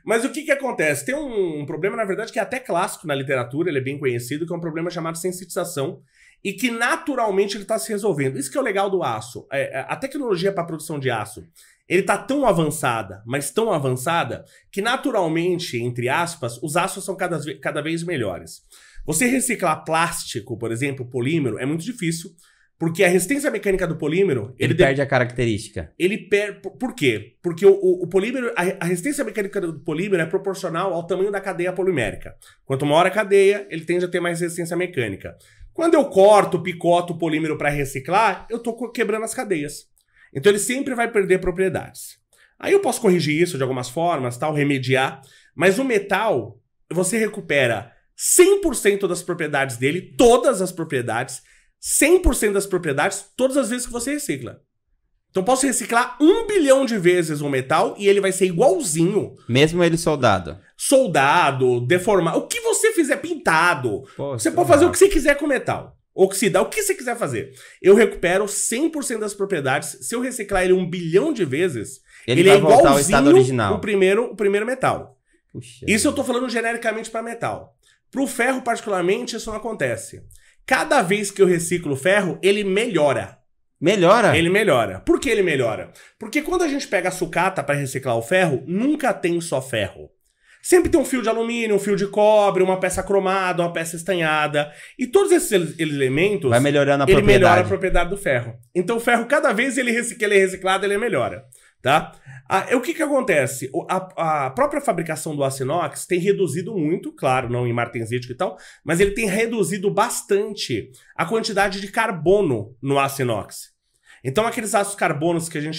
Mas o que acontece? Tem um problema, na verdade, que é até clássico na literatura, ele é bem conhecido, que é um problema chamado sensitização, e que naturalmente ele está se resolvendo. Isso que é o legal do aço. A tecnologia para a produção de aço, ele tá tão avançada, mas tão avançada, que naturalmente, entre aspas, os aços são cada vez melhores. Você reciclar plástico, por exemplo, polímero, é muito difícil, porque a resistência mecânica do polímero... Ele perde a característica. Ele perde... Por quê? Porque o polímero, a resistência mecânica do polímero é proporcional ao tamanho da cadeia polimérica. Quanto maior a cadeia, ele tende a ter mais resistência mecânica. Quando eu picoto o polímero para reciclar, eu tô quebrando as cadeias. Então ele sempre vai perder propriedades. Aí eu posso corrigir isso de algumas formas, remediar, mas o metal, você recupera 100% das propriedades dele, todas as propriedades, 100% das propriedades, todas as vezes que você recicla. Então eu posso reciclar 1 bilhão de vezes o metal e ele vai ser igualzinho. Mesmo ele soldado. Soldado, deformado, o que você fizer, pintado. Você pode fazer o que você quiser com o metal. Oxidar, o que você quiser fazer. Eu recupero 100% das propriedades. Se eu reciclar ele 1 bilhão de vezes, ele é igualzinho ao estado original. O primeiro metal. Puxa, isso eu tô falando genericamente para metal. Pro ferro, particularmente, isso não acontece. Cada vez que eu reciclo ferro, ele melhora. Melhora? Ele melhora. Por que ele melhora? Porque quando a gente pega a sucata para reciclar o ferro, nunca tem só ferro. Sempre tem um fio de alumínio, um fio de cobre, uma peça cromada, uma peça estanhada. E todos esses elementos... Vai melhorando a propriedade. Ele melhora a propriedade do ferro. Então o ferro, cada vez que ele é reciclado, ele melhora. Tá? O que acontece? A própria fabricação do aço inox tem reduzido muito, claro, não em martensítico e tal, mas ele tem reduzido bastante a quantidade de carbono no aço inox. Então aqueles aços carbonos que a gente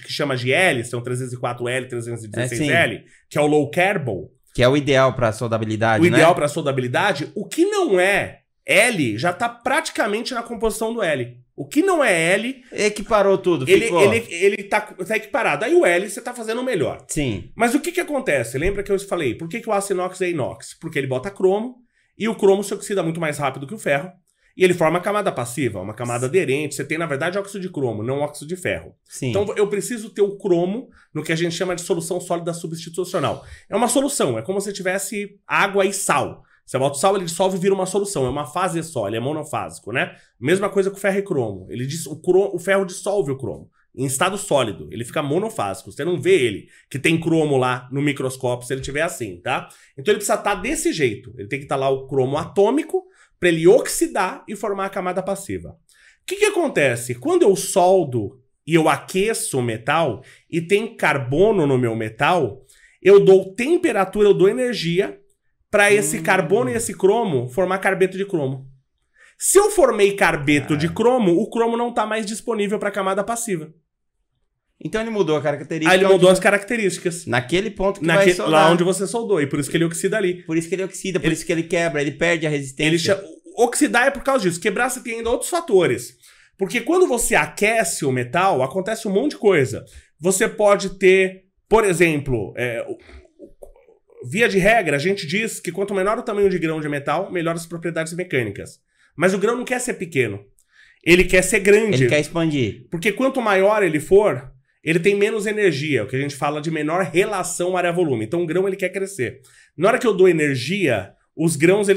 chama de L, são 304L, 316L, que é o low carbon. Que é o ideal para soldabilidade, né? O ideal para soldabilidade, o que não é L já está praticamente na composição do L. O que não é L... Equiparou tudo, ele tá equiparado. Aí o L você tá fazendo melhor. Sim. Mas o que acontece? Lembra que eu falei, por que o aço inox é inox? Porque ele bota cromo, e o cromo se oxida muito mais rápido que o ferro, e ele forma uma camada passiva, uma camada aderente. Você tem, na verdade, óxido de cromo, não óxido de ferro. Sim. Então eu preciso ter o cromo no que a gente chama de solução sólida substitucional. É uma solução, é como se tivesse água e sal. Você bota o sal, ele dissolve e vira uma solução. É uma fase só, ele é monofásico, né? Mesma coisa com ferro e cromo. O ferro dissolve o cromo em estado sólido. Ele fica monofásico. Você não vê ele, que tem cromo lá no microscópio, se ele tiver assim, tá? Então ele precisa estar desse jeito. Ele tem que estar lá o cromo atômico para ele oxidar e formar a camada passiva. O que acontece? Quando eu soldo e eu aqueço o metal e tem carbono no meu metal, eu dou temperatura, eu dou energia para esse carbono e esse cromo formar carbeto de cromo. Se eu formei carbeto de cromo, o cromo não está mais disponível para a camada passiva. Então ele mudou a característica. Aí ele mudou as características. Naquele ponto que vai soldar. Lá onde você soldou. E por isso que ele oxida ali. Por isso que ele oxida, por isso que ele quebra, ele perde a resistência. Oxidar é por causa disso. Quebrar você tem ainda outros fatores. Porque quando você aquece o metal, acontece um monte de coisa. Você pode ter, por exemplo... Via de regra, a gente diz que quanto menor o tamanho de grão de metal, melhor as propriedades mecânicas. Mas o grão não quer ser pequeno. Ele quer ser grande. Ele quer expandir. Porque quanto maior ele for, ele tem menos energia. O que a gente fala de menor relação área-volume. Então o grão ele quer crescer. Na hora que eu dou energia, os grãos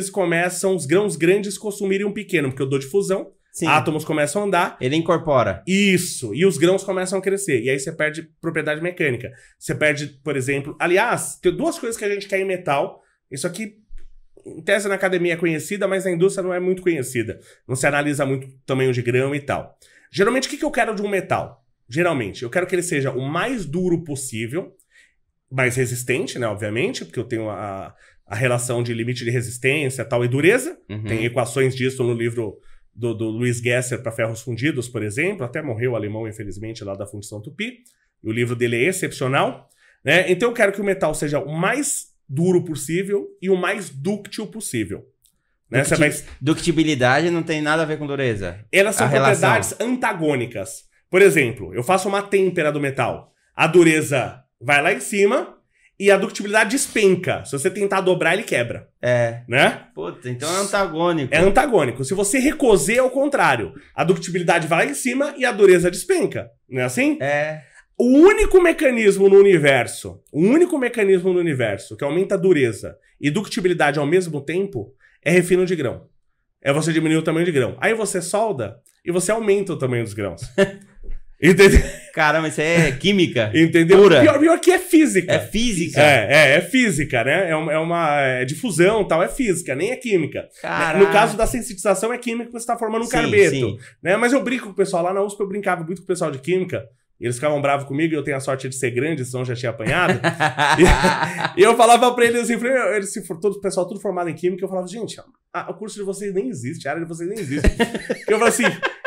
grandes consumirem um pequeno. Porque eu dou difusão. Sim. Átomos começam a andar. Ele incorpora. Isso. E os grãos começam a crescer. E aí você perde propriedade mecânica. Você perde, por exemplo... Aliás, tem duas coisas que a gente quer em metal. Isso aqui, em tese na academia é conhecida, mas na indústria não é muito conhecida. Não se analisa muito o tamanho de grão e tal. Geralmente, o que eu quero de um metal? Geralmente, eu quero que ele seja o mais duro possível. Mais resistente, né? Obviamente, porque eu tenho a relação de limite de resistência tal e dureza. Uhum. Tem equações disso no livro... Do Luiz Gesser para ferros fundidos, por exemplo. Até morreu o alemão, infelizmente, lá da fundição Tupi. E o livro dele é excepcional. Né? Então eu quero que o metal seja o mais duro possível e o mais dúctil possível. Né? Ductibilidade não tem nada a ver com dureza. Elas são propriedades antagônicas. Por exemplo, eu faço uma têmpera do metal. A dureza vai lá em cima... E a ductibilidade despenca. Se você tentar dobrar, ele quebra. Né? Puta, então é antagônico. É antagônico. Se você recoser, é o contrário. A ductibilidade vai lá em cima e a dureza despenca. Não é assim? O único mecanismo no universo que aumenta a dureza e ductibilidade ao mesmo tempo é refino de grão. É você diminuir o tamanho de grão. Aí você solda e você aumenta o tamanho dos grãos. Entendeu? Caramba, isso é química. Entendeu? Pura. Pior que é física. É física. É física, né? É difusão e tal, é física, nem é química. Caraca. No caso da sensitização, é química que você está formando um carbeto. Sim. Né? Mas eu brinco com o pessoal lá na USP, eu brincava muito com o pessoal de química. E eles ficavam bravos comigo e eu tenho a sorte de ser grande, senão eu já tinha apanhado. E eu falava pra eles assim, todo o pessoal tudo formado em química, eu falava, gente, o curso de vocês nem existe, a área de vocês nem existe. Eu falava assim...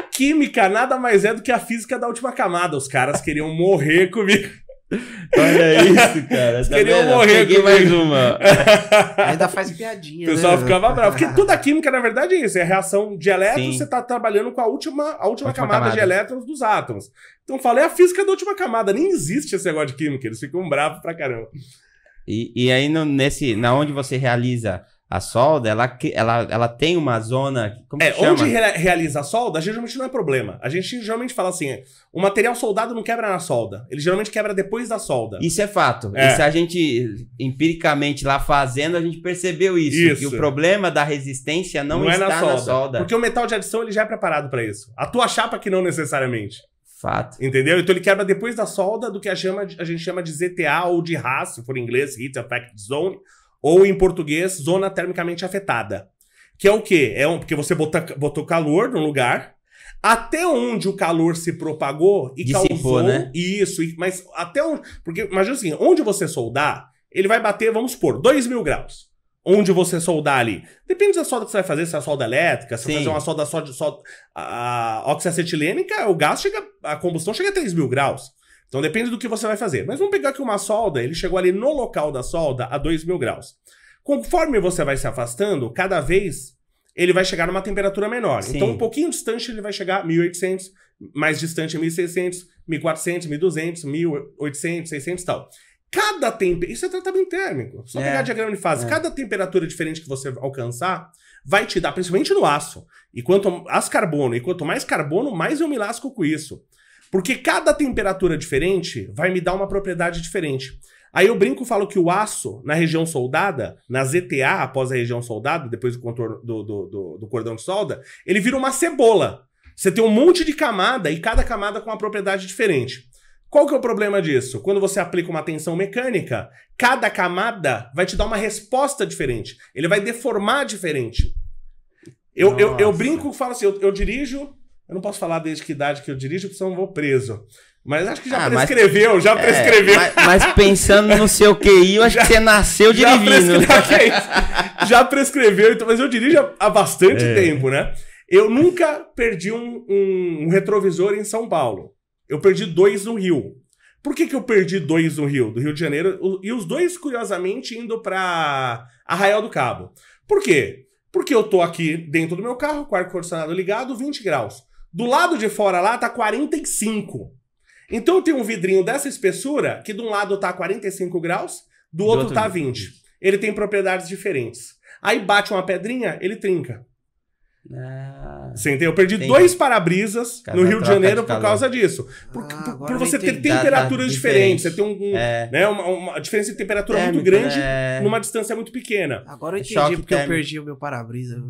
Química nada mais é do que a física da última camada. Os caras queriam morrer comigo. Olha isso, cara. Eles queriam morrer comigo. Mais uma. Ainda faz piadinha, O pessoal ficava bravo. Porque toda a química, na verdade, é isso. É reação de elétrons, Sim. Você tá trabalhando com a última camada de elétrons dos átomos. Então, falei a física da última camada. Nem existe esse negócio de química. Eles ficam bravos pra caramba. E aí, na onde você realiza... A solda, ela tem uma zona... Como que chama? Onde realiza a solda, geralmente não é problema. A gente geralmente fala assim, o material soldado não quebra na solda. Ele geralmente quebra depois da solda. Isso é fato. Isso a gente, empiricamente, lá fazendo, a gente percebeu isso. Que o problema da resistência não está na solda. Porque o metal de adição ele já é preparado para isso. A tua chapa que não necessariamente. Fato. Entendeu? Então ele quebra depois da solda do que a gente chama de ZTA ou de RAS, se for em inglês, Heat Effect Zone. Ou, em português, zona termicamente afetada. Que é o quê? Porque você botou calor num lugar, até onde o calor se propagou e dissipou, causou... né? Isso, mas até onde... Porque, imagina assim, onde você soldar, ele vai bater, vamos supor, 2.000 graus. Onde você soldar ali. Depende da solda que você vai fazer, se é a solda elétrica, se você fazer uma solda só de oxiacetilênica, o gás a combustão chega a 3.000 graus. Então depende do que você vai fazer. Mas vamos pegar aqui uma solda, ele chegou ali no local da solda a 2.000 graus. Conforme você vai se afastando, cada vez ele vai chegar numa temperatura menor. Sim. Então, um pouquinho distante, ele vai chegar a 1.800, mais distante a 1.600, 1.400, 1.200, 1.800, 600 e tal. Cada temperatura... Isso é tratamento térmico. Só pegar diagrama de fase. Cada temperatura diferente que você alcançar vai te dar, principalmente no aço. E quanto mais carbono, mais eu me lasco com isso. Porque cada temperatura diferente vai me dar uma propriedade diferente. Aí eu brinco e falo que o aço, na região soldada, na ZTA, após a região soldada, depois do contorno do cordão de solda, ele vira uma cebola. Você tem um monte de camada e cada camada com uma propriedade diferente. Qual que é o problema disso? Quando você aplica uma tensão mecânica, cada camada vai te dar uma resposta diferente. Ele vai deformar diferente. Eu brinco e falo assim, eu dirijo... Eu não posso falar desde que idade que eu dirijo, porque senão eu vou preso. Mas acho que já prescreveu, Mas pensando no seu QI, eu acho que você nasceu dirigindo. Já prescreveu, então, mas eu dirijo há bastante tempo, né? Eu nunca perdi um retrovisor em São Paulo. Eu perdi 2 no Rio. Por que eu perdi 2 no Rio? Do Rio de Janeiro, e os 2, curiosamente, indo para Arraial do Cabo. Por quê? Porque eu tô aqui dentro do meu carro, com o ar-condicionado ligado, 20 graus. Do lado de fora lá tá 45. Então eu tenho um vidrinho dessa espessura que de um lado tá 45 graus, do outro tá 20. Ele tem propriedades diferentes. Aí bate uma pedrinha, ele trinca. Você entendeu? Eu perdi 2 para-brisas no Rio de Janeiro por causa disso. Por você ter temperaturas diferentes. Você tem uma diferença de temperatura muito grande numa distância muito pequena. Agora eu entendi porque eu perdi o meu para-brisa.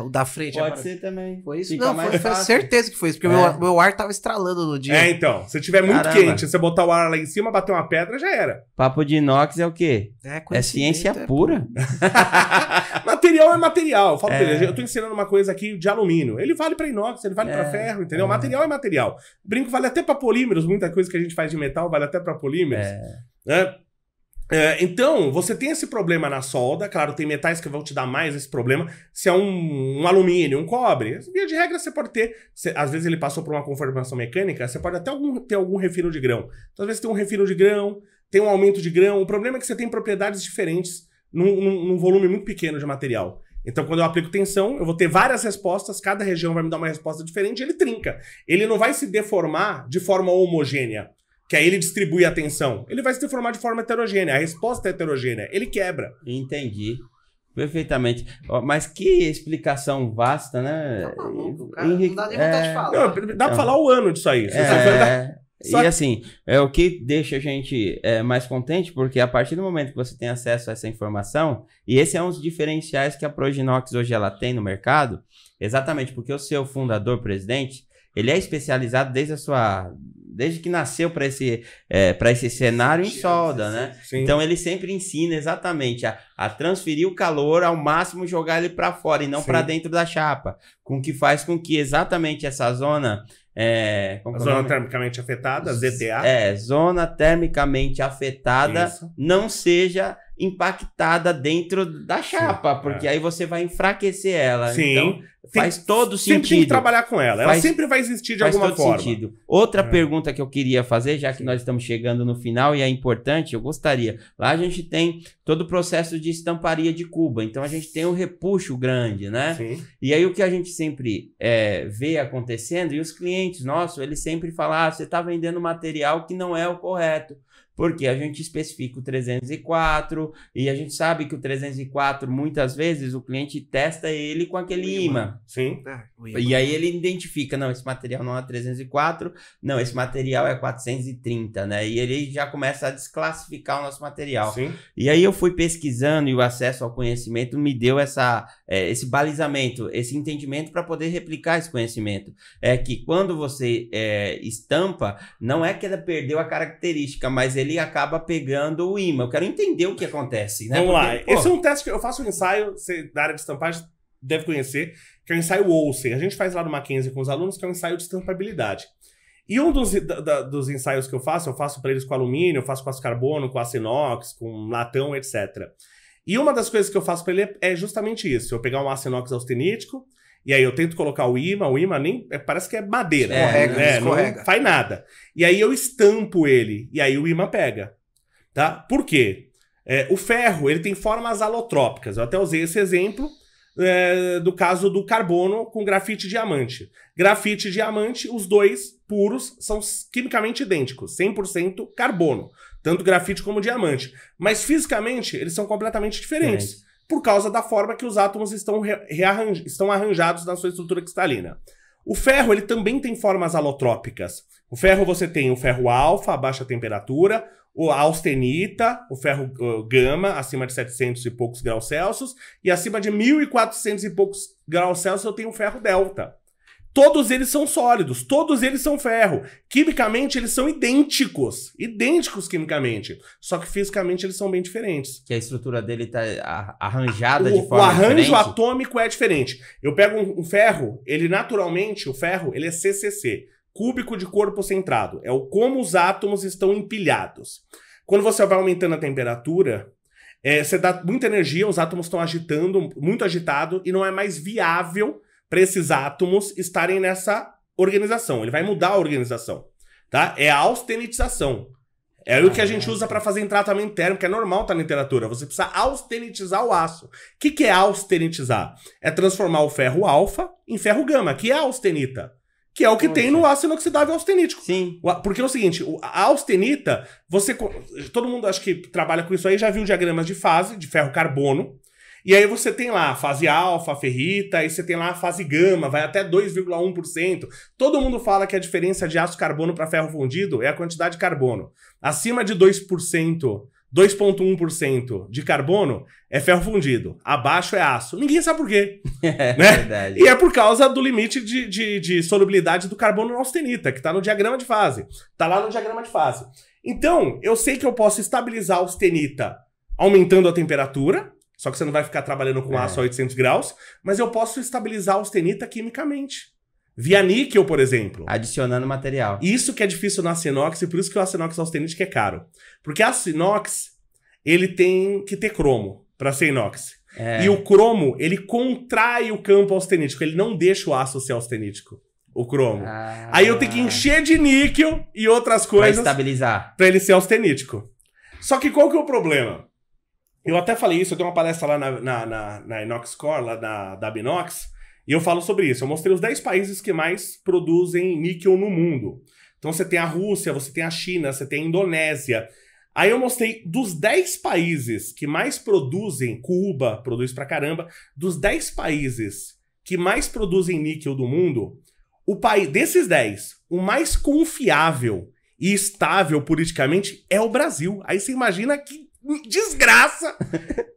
O da frente. Pode ser também. Foi isso? Não, foi certeza que foi isso. Porque meu ar tava estralando no dia. Então. Se tiver muito quente, você botar o ar lá em cima, bater uma pedra, já era. Papo de inox é o quê? É ciência pura. Material é material. Eu falo pra ele, eu tô ensinando uma coisa aqui de alumínio. Ele vale pra inox, ele vale pra ferro, entendeu? Material é material. Brinco vale até pra polímeros. Muita coisa que a gente faz de metal vale até pra polímeros. Então, você tem esse problema na solda. Claro, tem metais que vão te dar mais esse problema. Se é um alumínio, um cobre, via de regra você pode ter. Às vezes ele passou por uma conformação mecânica, você pode até ter algum refino de grão. Então, às vezes tem um refino de grão, tem um aumento de grão. O problema é que você tem propriedades diferentes num volume muito pequeno de material. Então, quando eu aplico tensão, eu vou ter várias respostas, cada região vai me dar uma resposta diferente, ele trinca. Ele não vai se deformar de forma homogênea, que aí ele distribui a tensão. Ele vai se deformar de forma heterogênea, a resposta é heterogênea, ele quebra. Entendi. Perfeitamente. Mas que explicação vasta, né? Tá maluco, cara. Não dá nem vontade de falar. Não, dá pra falar o ano disso aí. E assim, é o que deixa a gente mais contente, porque a partir do momento que você tem acesso a essa informação, e esse é um dos diferenciais que a Proginox hoje ela tem no mercado, exatamente porque o seu fundador, presidente, ele é especializado desde que nasceu para esse cenário em solda, né? Sim. Então ele sempre ensina exatamente a transferir o calor ao máximo, jogar ele para fora e não para dentro da chapa, com que faz com que exatamente essa zona... zona termicamente afetada, ZTA. Zona termicamente afetada não seja impactada dentro da chapa, porque aí você vai enfraquecer ela. Sim. Então, faz todo sentido. Sempre tem que trabalhar com ela. Ela sempre vai existir de alguma forma. Sentido. Outra pergunta que eu queria fazer, já que nós estamos chegando no final e é importante, eu gostaria. Lá a gente tem todo o processo de estamparia de cuba. Então a gente tem um repuxo grande, né? Sim. E aí o que a gente sempre vê acontecendo, e os clientes nossos, eles sempre falam, você está vendendo material que não é o correto. Porque a gente especifica o 304 e a gente sabe que o 304, muitas vezes, o cliente testa ele com aquele imã. Sim. E aí ele identifica, não, esse material não é 304, não, esse material é 430, né? E ele já começa a desclassificar o nosso material. Sim. E aí eu fui pesquisando e o acesso ao conhecimento me deu esse balizamento, esse entendimento para poder replicar esse conhecimento. É que quando você estampa, não é que ela perdeu a característica, mas ele acaba pegando o imã. Eu quero entender o que acontece, né? Vamos lá. Esse é um teste que eu faço um ensaio, você da área de estampagem deve conhecer, que é o ensaio Olsen. A gente faz lá no Mackenzie com os alunos, que é um ensaio de estampabilidade. E um dos ensaios que eu faço para eles com alumínio, eu faço com aço carbono, com aço inox, com latão, etc. E uma das coisas que eu faço para ele é justamente isso. Eu pegar um aço inox austenítico, e aí eu tento colocar o imã nem parece que é madeira. Não faz nada. E aí eu estampo ele, e aí o imã pega. Tá? Por quê? O ferro, ele tem formas alotrópicas. Eu até usei esse exemplo. do caso do carbono com grafite e diamante. Grafite e diamante, os dois puros, são quimicamente idênticos, 100% carbono, tanto grafite como diamante. Mas fisicamente, eles são completamente diferentes, por causa da forma que os átomos estão arranjados na sua estrutura cristalina. O ferro, ele também tem formas alotrópicas. O ferro, você tem o ferro alfa, a baixa temperatura, a austenita, o ferro gama, acima de 700 e poucos graus Celsius, e acima de 1.400 e poucos graus Celsius eu tenho o ferro delta. Todos eles são sólidos, todos eles são ferro. Quimicamente, eles são idênticos quimicamente, só que fisicamente eles são bem diferentes. Que a estrutura dele tá arranjada de forma diferente? O arranjo atômico é diferente. Eu pego um ferro, ele naturalmente, o ferro, ele é CCC. Cúbico de corpo centrado. É como os átomos estão empilhados. Quando você vai aumentando a temperatura, você dá muita energia, os átomos estão agitando, muito agitado, e não é mais viável para esses átomos estarem nessa organização. Ele vai mudar a organização. Tá? É a austenitização. É o que a gente usa para fazer em tratamento térmico, que é normal estar na literatura. Você precisa austenitizar o aço. O que é austenitizar? É transformar o ferro alfa em ferro gama, que é a austenita. Que é o que tem no aço inoxidável austenítico. Sim. Porque é o seguinte, a austenita, todo mundo acho que trabalha com isso aí, já viu diagramas de fase, de ferro-carbono. E aí você tem lá a fase alfa, a ferrita, aí você tem lá a fase gama, vai até 2,1%. Todo mundo fala que a diferença de aço-carbono para ferro fundido é a quantidade de carbono. Acima de 2%, 2,1% de carbono é ferro fundido. Abaixo é aço. Ninguém sabe por quê. É né? verdade. E é por causa do limite de solubilidade do carbono na austenita, que está no diagrama de fase. Está lá no diagrama de fase. Então, eu sei que eu posso estabilizar a austenita aumentando a temperatura, só que você não vai ficar trabalhando com aço a 800 graus, mas eu posso estabilizar a austenita quimicamente. Via níquel, por exemplo. Adicionando material. Isso que é difícil no aço inox, e por isso que o aço inox austenítico é caro. Porque aço inox, ele tem que ter cromo para ser inox. E o cromo, ele contrai o campo austenítico, ele não deixa o aço ser austenítico. O cromo. Aí eu tenho que encher de níquel e outras coisas... Para estabilizar. Para ele ser austenítico. Só que qual que é o problema? Eu até falei isso, eu dei uma palestra lá na Inox Core, lá da Binox, e eu falo sobre isso. Eu mostrei os 10 países que mais produzem níquel no mundo. Então você tem a Rússia, você tem a China, você tem a Indonésia. Aí eu mostrei dos 10 países que mais produzem, Cuba produz pra caramba, dos 10 países que mais produzem níquel do mundo, desses 10, o mais confiável e estável politicamente é o Brasil. Aí você imagina que desgraça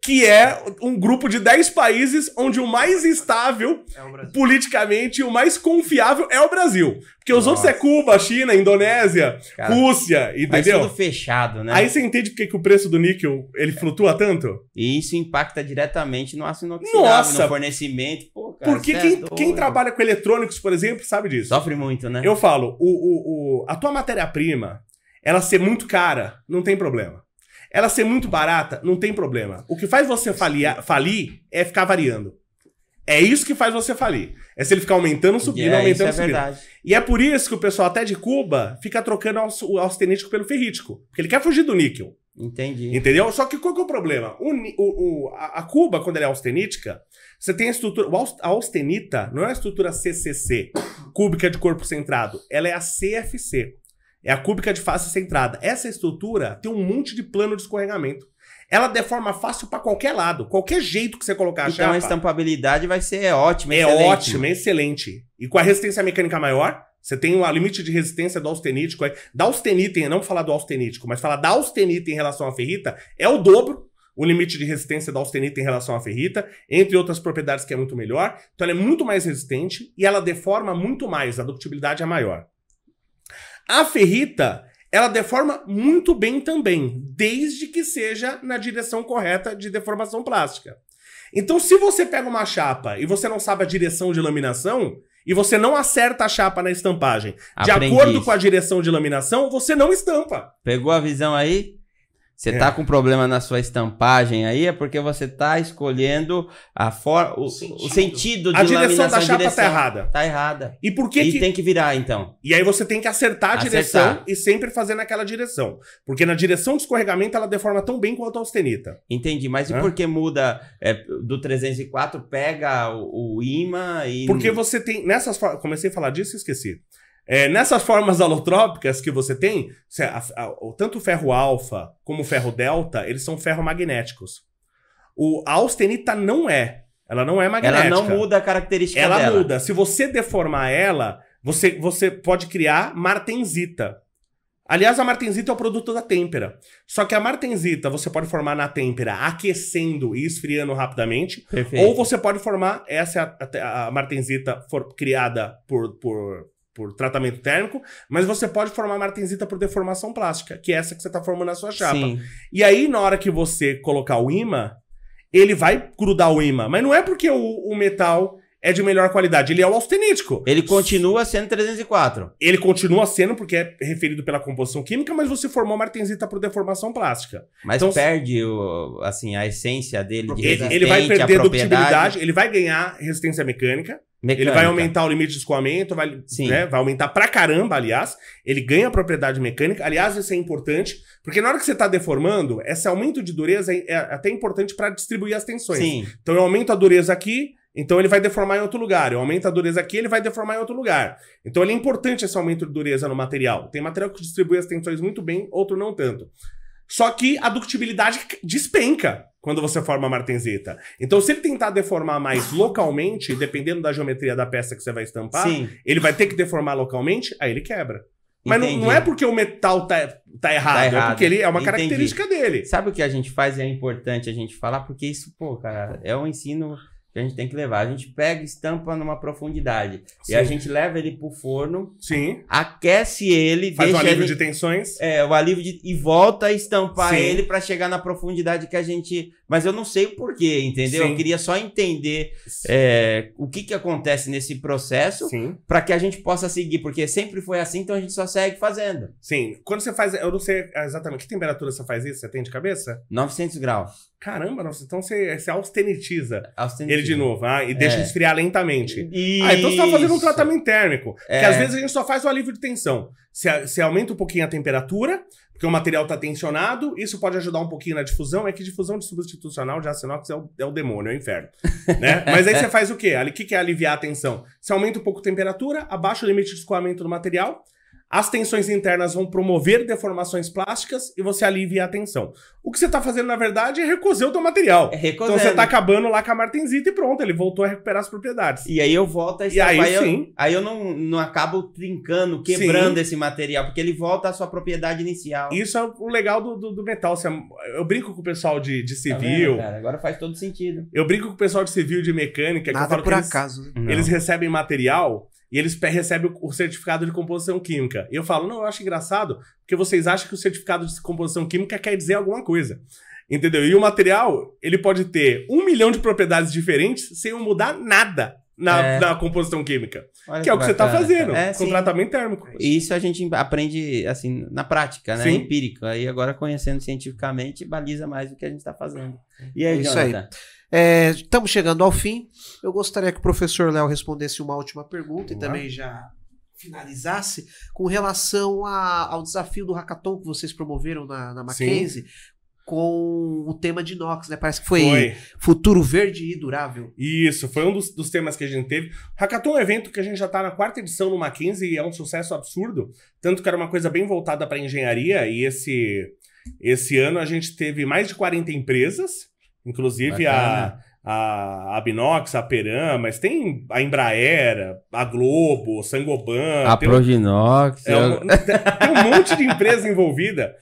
que é um grupo de 10 países onde o mais estável politicamente e o mais confiável é o Brasil. Porque os outros é Cuba, China, Indonésia, Rússia, entendeu? Mas tudo fechado, né? Aí você entende por que o preço do níquel ele flutua tanto? E isso impacta diretamente no aço inoxidável, no fornecimento. Pô, cara, porque quem trabalha com eletrônicos, por exemplo, sabe disso. Sofre muito, né? Eu falo, a tua matéria-prima, ela ser muito cara, não tem problema. Ela ser muito barata, não tem problema. O que faz você falir é ficar variando. É isso que faz você falir. É se ele ficar aumentando, subindo, aumentando, subindo. Verdade. E é por isso que o pessoal até de Cuba fica trocando o austenítico pelo ferrítico. Porque ele quer fugir do níquel. Entendi. Entendeu? Só que qual que é o problema? A Cuba, quando ela é austenítica, você tem a estrutura... A austenita não é a estrutura CCC, cúbica de corpo centrado. Ela é a CFC. É a cúbica de face centrada. Essa estrutura tem um monte de plano de escorregamento. Ela deforma fácil para qualquer lado. Qualquer jeito que você colocar a chapa. Então a estampabilidade vai ser ótima, excelente. É ótima, excelente. E com a resistência mecânica maior, você tem o limite de resistência do austenítico. Da austenita, não falar do austenítico, mas falar da austenita em relação à ferrita, é o dobro o limite de resistência da austenita em relação à ferrita, entre outras propriedades que é muito melhor. Então ela é muito mais resistente e ela deforma muito mais. A ductibilidade é maior. A ferrita, ela deforma muito bem também, desde que seja na direção correta de deformação plástica. Então, se você pega uma chapa e você não sabe a direção de laminação, e você não acerta a chapa na estampagem de acordo com a direção de laminação, você não estampa. Pegou a visão aí? Você tá com problema na sua estampagem aí, é porque você tá escolhendo o sentido de a direção da chapa direção. tá errada. Tá errada. E por que tem que virar, então? E aí você tem que acertar a direção e sempre fazer naquela direção. Porque na direção de escorregamento ela deforma tão bem quanto a austenita. Entendi, mas e por que muda do 304, pega o imã e... Porque você tem, comecei a falar disso e esqueci. Nessas formas alotrópicas que você tem, tanto o ferro alfa como o ferro delta, eles são ferromagnéticos. A austenita não é. Ela não é magnética. Ela não muda a característica dela. Ela muda. Se você deformar ela, você pode criar martensita. Aliás, a martensita é o produto da têmpera. Só que a martensita você pode formar na têmpera aquecendo e esfriando rapidamente. Perfeito. Ou você pode formar, a martensita criada por tratamento térmico, mas você pode formar martensita por deformação plástica, que é essa que você está formando na sua chapa. Sim. E aí, na hora que você colocar o imã, ele vai grudar o imã. Mas não é porque o metal é de melhor qualidade, ele é o austenítico. Ele continua sendo 304. Ele continua sendo, porque é referido pela composição química, mas você formou martensita por deformação plástica. Mas então, perde a essência dele de resistente, ele vai perder a ductibilidade, ele vai ganhar resistência mecânica. Ele vai aumentar o limite de escoamento, vai aumentar pra caramba, aliás. Ele ganha propriedade mecânica. Aliás, isso é importante, porque na hora que você está deformando, esse aumento de dureza é até importante para distribuir as tensões. Sim. Então eu aumento a dureza aqui, então ele vai deformar em outro lugar. Eu aumento a dureza aqui, ele vai deformar em outro lugar. Então ele é importante esse aumento de dureza no material. Tem material que distribui as tensões muito bem, outro não tanto. Só que a ductibilidade despenca quando você forma a martensita. Então, se ele tentar deformar mais localmente, dependendo da geometria da peça que você vai estampar, ele vai ter que deformar localmente, aí ele quebra. Mas não é porque o metal tá errado, é porque ele é uma característica dele. Sabe o que a gente faz e é importante a gente falar? Porque isso, cara, é um ensino que a gente tem que levar. A gente pega e estampa numa profundidade. Sim. E a gente leva ele pro forno, sim, aquece ele, faz deixa o alívio de tensões. O alívio e volta a estampar sim, ele para chegar na profundidade que a gente... Mas eu não sei o porquê, entendeu? Sim. Eu queria só entender o que acontece nesse processo para que a gente possa seguir, porque sempre foi assim, então a gente só segue fazendo. Sim. Quando você faz... Eu não sei exatamente que temperatura você faz isso, você tem de cabeça? 900 graus. Caramba, nossa, então você austenitiza ele de novo, e deixa esfriar lentamente. Isso. Então você tá fazendo um tratamento térmico. Porque às vezes a gente só faz o alívio de tensão. Você aumenta um pouquinho a temperatura, porque o material tá tensionado, isso pode ajudar um pouquinho na difusão. É que difusão de substitucional de aço inox é o demônio, é o inferno. Né? Mas aí você faz o quê? O que é aliviar a tensão? Você aumenta um pouco a temperatura, abaixa o limite de escoamento do material, as tensões internas vão promover deformações plásticas e você alivia a tensão. O que você está fazendo, na verdade, é recozer o teu material. Então você está acabando lá com a martensita e pronto, ele voltou a recuperar as propriedades. E aí eu volto a estampar. Aí eu não acabo trincando, quebrando esse material, porque ele volta à sua propriedade inicial. Isso é o legal do metal. Eu brinco com o pessoal de civil. Tá vendo, cara? Agora faz todo sentido. Eu brinco com o pessoal de civil e de mecânica. Nada que eu falo por que acaso. Eles recebem material... E eles recebem o certificado de composição química. E eu falo, não, eu acho engraçado, porque vocês acham que o certificado de composição química quer dizer alguma coisa. Entendeu? E o material, ele pode ter 1 milhão de propriedades diferentes sem mudar nada na composição química. Olha que é o que você está fazendo com tratamento térmico. E isso a gente aprende, assim, na prática, né? Empírico. Aí agora, conhecendo cientificamente, baliza mais o que a gente está fazendo. E aí, isso Jonathan? Estamos chegando ao fim. Eu gostaria que o professor Léo respondesse uma última pergunta e também já finalizasse com relação ao desafio do hackathon que vocês promoveram na Mackenzie com o tema de inox, né? Parece que foi futuro verde e durável. Isso, foi um dos temas que a gente teve. O hackathon é um evento que a gente já está na 4ª edição no Mackenzie e é um sucesso absurdo, tanto que era uma coisa bem voltada para engenharia e esse ano a gente teve mais de 40 empresas. Inclusive a Binox, a Peram, mas tem a Embraer, a Globo, Sangoban. A Proginox. Tem um monte de empresa envolvida.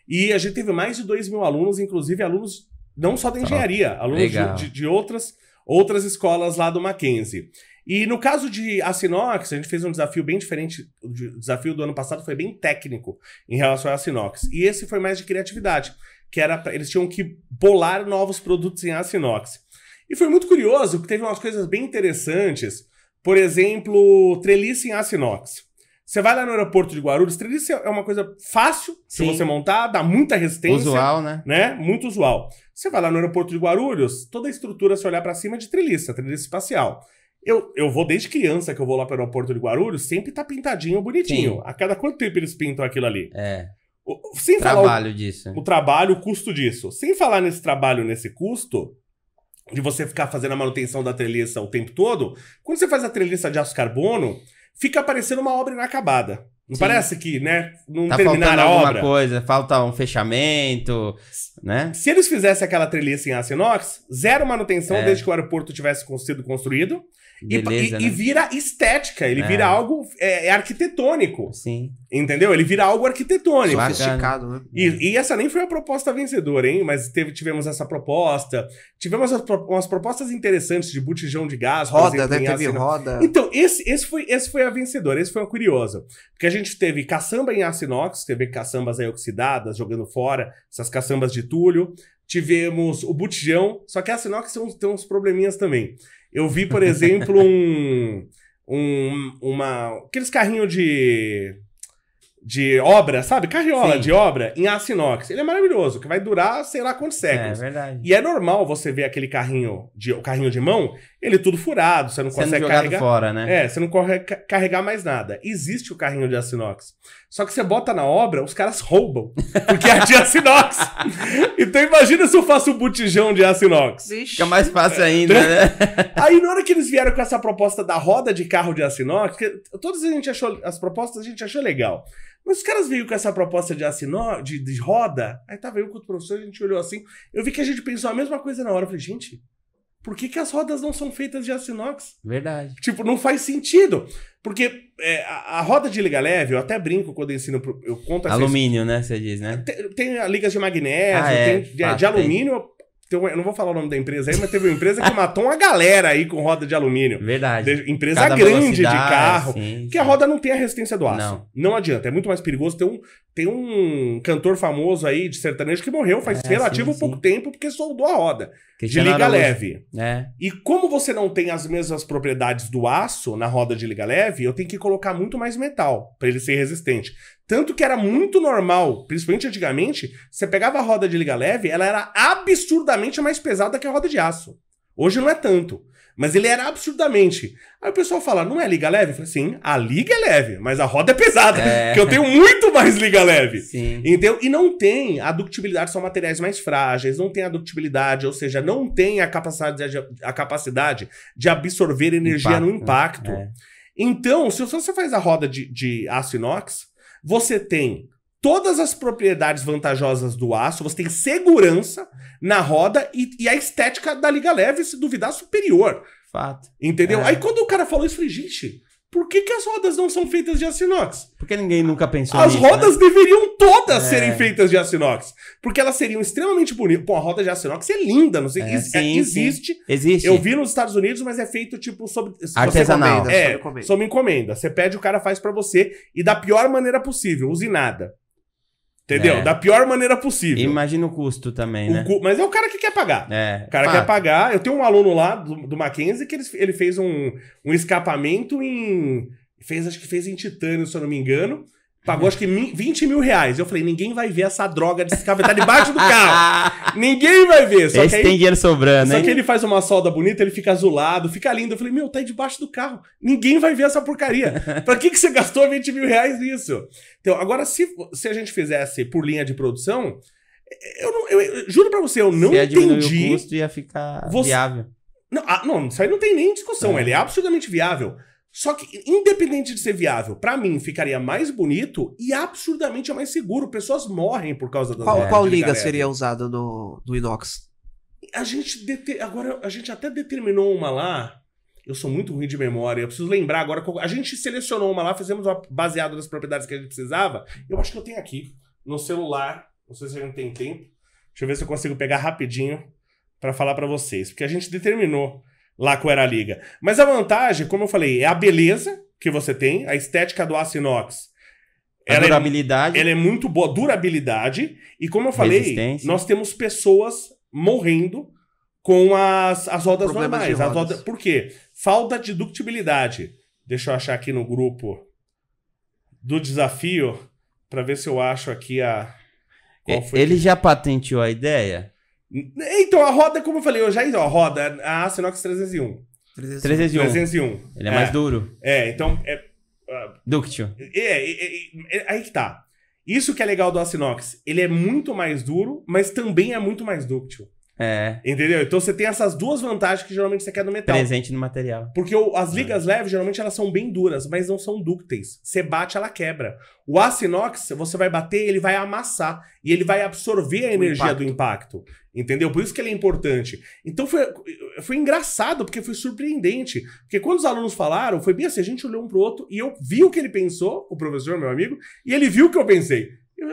E a gente teve mais de 2.000 alunos, inclusive alunos não só da engenharia, alunos de outras escolas lá do Mackenzie. E no caso de aço inox, a gente fez um desafio bem diferente. O desafio do ano passado foi bem técnico em relação ao aço inox. E esse foi mais de criatividade. Que eles tinham que bolar novos produtos em aço inox. E foi muito curioso, porque teve umas coisas bem interessantes. Por exemplo, treliça em aço inox. Você vai lá no aeroporto de Guarulhos, treliça é uma coisa fácil de você montar, dá muita resistência. Usual, né? Muito usual. Você vai lá no aeroporto de Guarulhos, toda a estrutura, se olhar pra cima, é de treliça espacial. Eu vou desde criança que eu vou lá pro aeroporto de Guarulhos, sempre tá pintadinho, bonitinho. Sim. A cada quanto tempo eles pintam aquilo ali? Sem trabalho disso. O trabalho, o custo disso. Sem falar nesse trabalho, nesse custo, de você ficar fazendo a manutenção da treliça o tempo todo, quando você faz a treliça de aço carbono, fica parecendo uma obra inacabada. Não parece que, né, não terminaram a obra? Alguma coisa, falta um fechamento, né? Se eles fizessem aquela treliça em aço inox, zero manutenção desde que o aeroporto tivesse sido construído. Beleza, e vira estética, ele vira algo arquitetônico. Sim. Entendeu? Ele vira algo arquitetônico. Sofisticado, né? E essa nem foi a proposta vencedora, hein? Mas tivemos essa proposta. Tivemos umas propostas interessantes de botijão de gás. Roda, exemplo, né? Teve roda. Então, esse foi a vencedora, esse foi a curiosa. Porque a gente teve caçamba em aço inox, teve caçambas aí oxidadas, jogando fora, essas caçambas de túlio. Tivemos o botijão, só que a aço inox tem uns probleminhas também. Eu vi, por exemplo, aqueles carrinhos de obra, sabe? Carriola de obra em aço inox. Ele é maravilhoso, que vai durar sei lá quantos séculos. É verdade. E é normal você ver aquele carrinho de mão, ele tudo furado, você não consegue carregar. Fora, né? Você não consegue carregar mais nada. Existe o carrinho de aço inox. Só que você bota na obra, os caras roubam, porque é de aço inox. Então imagina se eu faço um botijão de aço inox. Fica mais fácil ainda, né? Aí na hora que eles vieram com essa proposta da roda de carro de aço inox, todas as propostas a gente achou legal. Mas os caras veio com essa proposta de aço inox, de roda, aí tava eu com o professor, a gente olhou assim, eu vi que a gente pensou a mesma coisa na hora, eu falei, gente, por que as rodas não são feitas de aço inox? Verdade. Tipo, não faz sentido. Porque a roda de liga leve, eu até brinco quando eu ensino, eu conto essa alumínio, né, você diz, né? Tem ligas de magnésio, de alumínio. Eu não vou falar o nome da empresa aí, mas teve uma empresa que matou uma galera aí com roda de alumínio. Verdade. Empresa cada grande de carro. Que a roda não tem a resistência do aço. Não adianta, é muito mais perigoso. Tem um cantor famoso aí de sertanejo que morreu faz relativo pouco tempo porque soldou a roda. De liga leve. E como você não tem as mesmas propriedades do aço na roda de liga leve, eu tenho que colocar muito mais metal para ele ser resistente. Tanto que era muito normal, principalmente antigamente, você pegava a roda de liga leve, ela era absurdamente mais pesada que a roda de aço. Hoje não é tanto, mas ele era absurdamente. Aí o pessoal fala, não é liga leve? Eu falei, sim, a liga é leve, mas a roda é pesada, porque eu tenho muito mais liga leve. Sim. Então, e não tem a ductibilidade, são materiais mais frágeis, não tem a ductibilidade, ou seja, não tem a capacidade de absorver energia no impacto. Então, se você faz a roda de aço inox, você tem todas as propriedades vantajosas do aço, você tem segurança na roda e a estética da liga leve, se duvidar, superior. Fato. Entendeu? Aí quando o cara falou isso, eu falei, gente, por que as rodas não são feitas de aço inox? Porque ninguém nunca pensou nisso, As rodas deveriam todas serem feitas de aço inox. Porque elas seriam extremamente bonitas. Pô, a roda de aço inox é linda, não sei. Existe. Existe. Eu vi nos Estados Unidos, mas é feito tipo sob artesanal. Sob encomenda. Você pede, o cara faz pra você e da pior maneira possível, usinada. Entendeu? Da pior maneira possível. Imagina o custo também, né? Mas é o cara que quer pagar. O cara quer pagar. Eu tenho um aluno lá do Mackenzie que ele fez um escapamento acho que fez em titânio, se eu não me engano. Pagou acho que 20 mil reais. Eu falei, ninguém vai ver essa droga de escapamento. Tá debaixo do carro. Ninguém vai ver. Só que aí, tem dinheiro sobrando, Só que ele faz uma solda bonita, ele fica azulado, fica lindo. Eu falei, tá aí debaixo do carro. Ninguém vai ver essa porcaria. Pra que você gastou 20 mil reais nisso? Então, agora, se a gente fizesse por linha de produção, eu juro pra você, eu não entendi. O custo ia ficar viável. Não, isso aí não tem nem discussão. Ele é absolutamente viável. Só que, independente de ser viável, pra mim ficaria mais bonito e absurdamente mais seguro. Pessoas morrem por causa das rodas. Qual liga seria usada no inox? A gente até determinou uma lá. Eu sou muito ruim de memória. Eu preciso lembrar agora. A gente selecionou uma lá, fizemos uma baseado nas propriedades que a gente precisava. Eu acho que eu tenho aqui no celular. Não sei se a gente tem tempo. Deixa eu ver se eu consigo pegar rapidinho pra falar pra vocês. Porque a gente determinou lá qual era a liga. Mas a vantagem, como eu falei, é a beleza que você tem, a estética do aço inox. A durabilidade. Ela é muito boa, durabilidade. E como eu falei, nós temos pessoas morrendo com as rodas normais. Por quê? Falta de ductibilidade. Deixa eu achar aqui no grupo do desafio para ver se eu acho aqui a... Ele já patenteou a ideia? Então, a roda, como eu falei, a roda, a Aço-Inox 301. 301. Ele é mais duro. Então... Dúctil. Aí que tá. Isso que é legal do Aço-Inox. Ele é muito mais duro, mas também é muito mais dúctil. Entendeu? Então você tem essas duas vantagens que geralmente você quer no metal. Presente no material. Porque as ligas leves, geralmente, elas são bem duras, mas não são dúcteis. Você bate, ela quebra. O Aço-Inox, você vai bater, ele vai amassar. E ele vai absorver a energia do impacto. Entendeu? Por isso que ele é importante. Então foi engraçado, porque foi surpreendente. Porque quando os alunos falaram, foi bem assim, a gente olhou um pro outro e eu vi o que ele pensou, o professor, meu amigo, e ele viu o que eu pensei.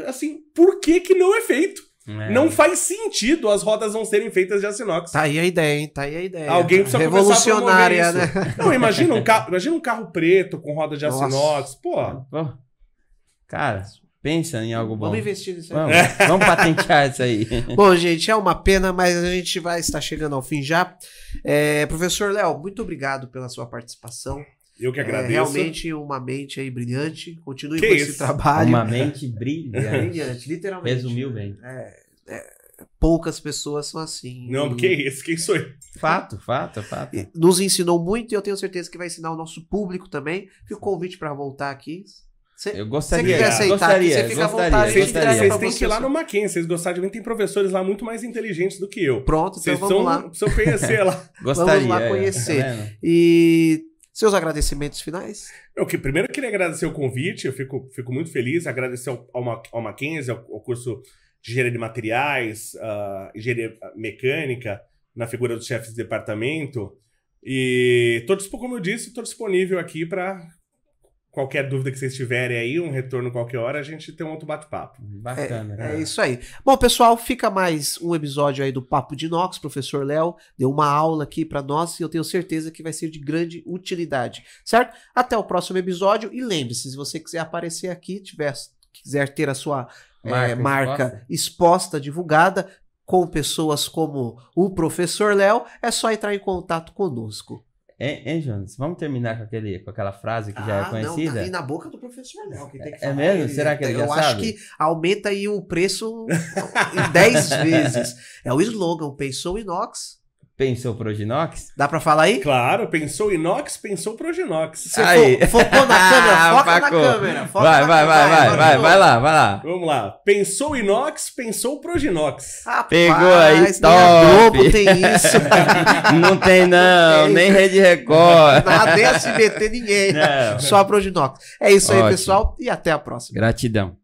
Assim, por que que não é feito? Não faz sentido as rodas não serem feitas de Aço-Inox. Tá aí a ideia, hein? Tá aí a ideia. Alguém precisa revolucionária, né? Não, imagina um carro preto com roda de Aço-Inox. Pô. Cara, pensa em algo bom. Vamos investir nisso aí. Vamos patentear isso aí. Bom, gente, é uma pena, mas a gente vai estar chegando ao fim já. Professor Léo, muito obrigado pela sua participação. Eu que agradeço. Realmente uma mente aí brilhante. Continue com esse trabalho. Uma mente brilhante. Literalmente. Resumiu bem. Poucas pessoas são assim. Não, que isso? Quem sou eu? Fato. Nos ensinou muito e eu tenho certeza que vai ensinar o nosso público também. Fica o convite para voltar aqui. Eu gostaria. Você aceitar aqui, você fica à vontade. Vocês têm que ir lá no Mackenzie. Vocês gostarem de mim, tem professores lá muito mais inteligentes do que eu. Pronto, então vamos lá. Precisam conhecer lá. Vamos lá conhecer. E... seus agradecimentos finais? Primeiro eu queria agradecer o convite, eu fico muito feliz, agradecer ao Mackenzie, ao curso de engenharia de materiais, engenharia mecânica, na figura dos chefes de departamento. E como eu disse, estou disponível aqui para qualquer dúvida que vocês tiverem aí, um retorno qualquer hora, a gente tem um outro bate-papo. Bacana. É isso aí. Bom, pessoal, fica mais um episódio aí do Papo de Inox. Professor Léo deu uma aula aqui para nós e eu tenho certeza que vai ser de grande utilidade, certo? Até o próximo episódio e lembre-se, se você quiser aparecer aqui, quiser ter a sua marca exposta, divulgada, com pessoas como o Professor Léo, é só entrar em contato conosco. Jonas? Vamos terminar com aquela frase que já é conhecida? Não, tá aí na boca do Professor Léo. Quem tem que falar mesmo? Será que ele já sabe? Eu acho que aumenta aí o preço em 10 vezes. É o slogan, pensou Inox. Pensou Proginox? Dá pra falar aí? Claro, pensou Inox, pensou Proginox. Você focou na câmera, foca na câmera. Vai lá. Vamos lá. Pensou Inox, pensou Proginox. Pegou aí, top. Globo tem isso. Não tem não, nem Rede Record. Nada, nem SBT, ninguém. Não. Só a Proginox. É isso aí, pessoal, e até a próxima. Gratidão.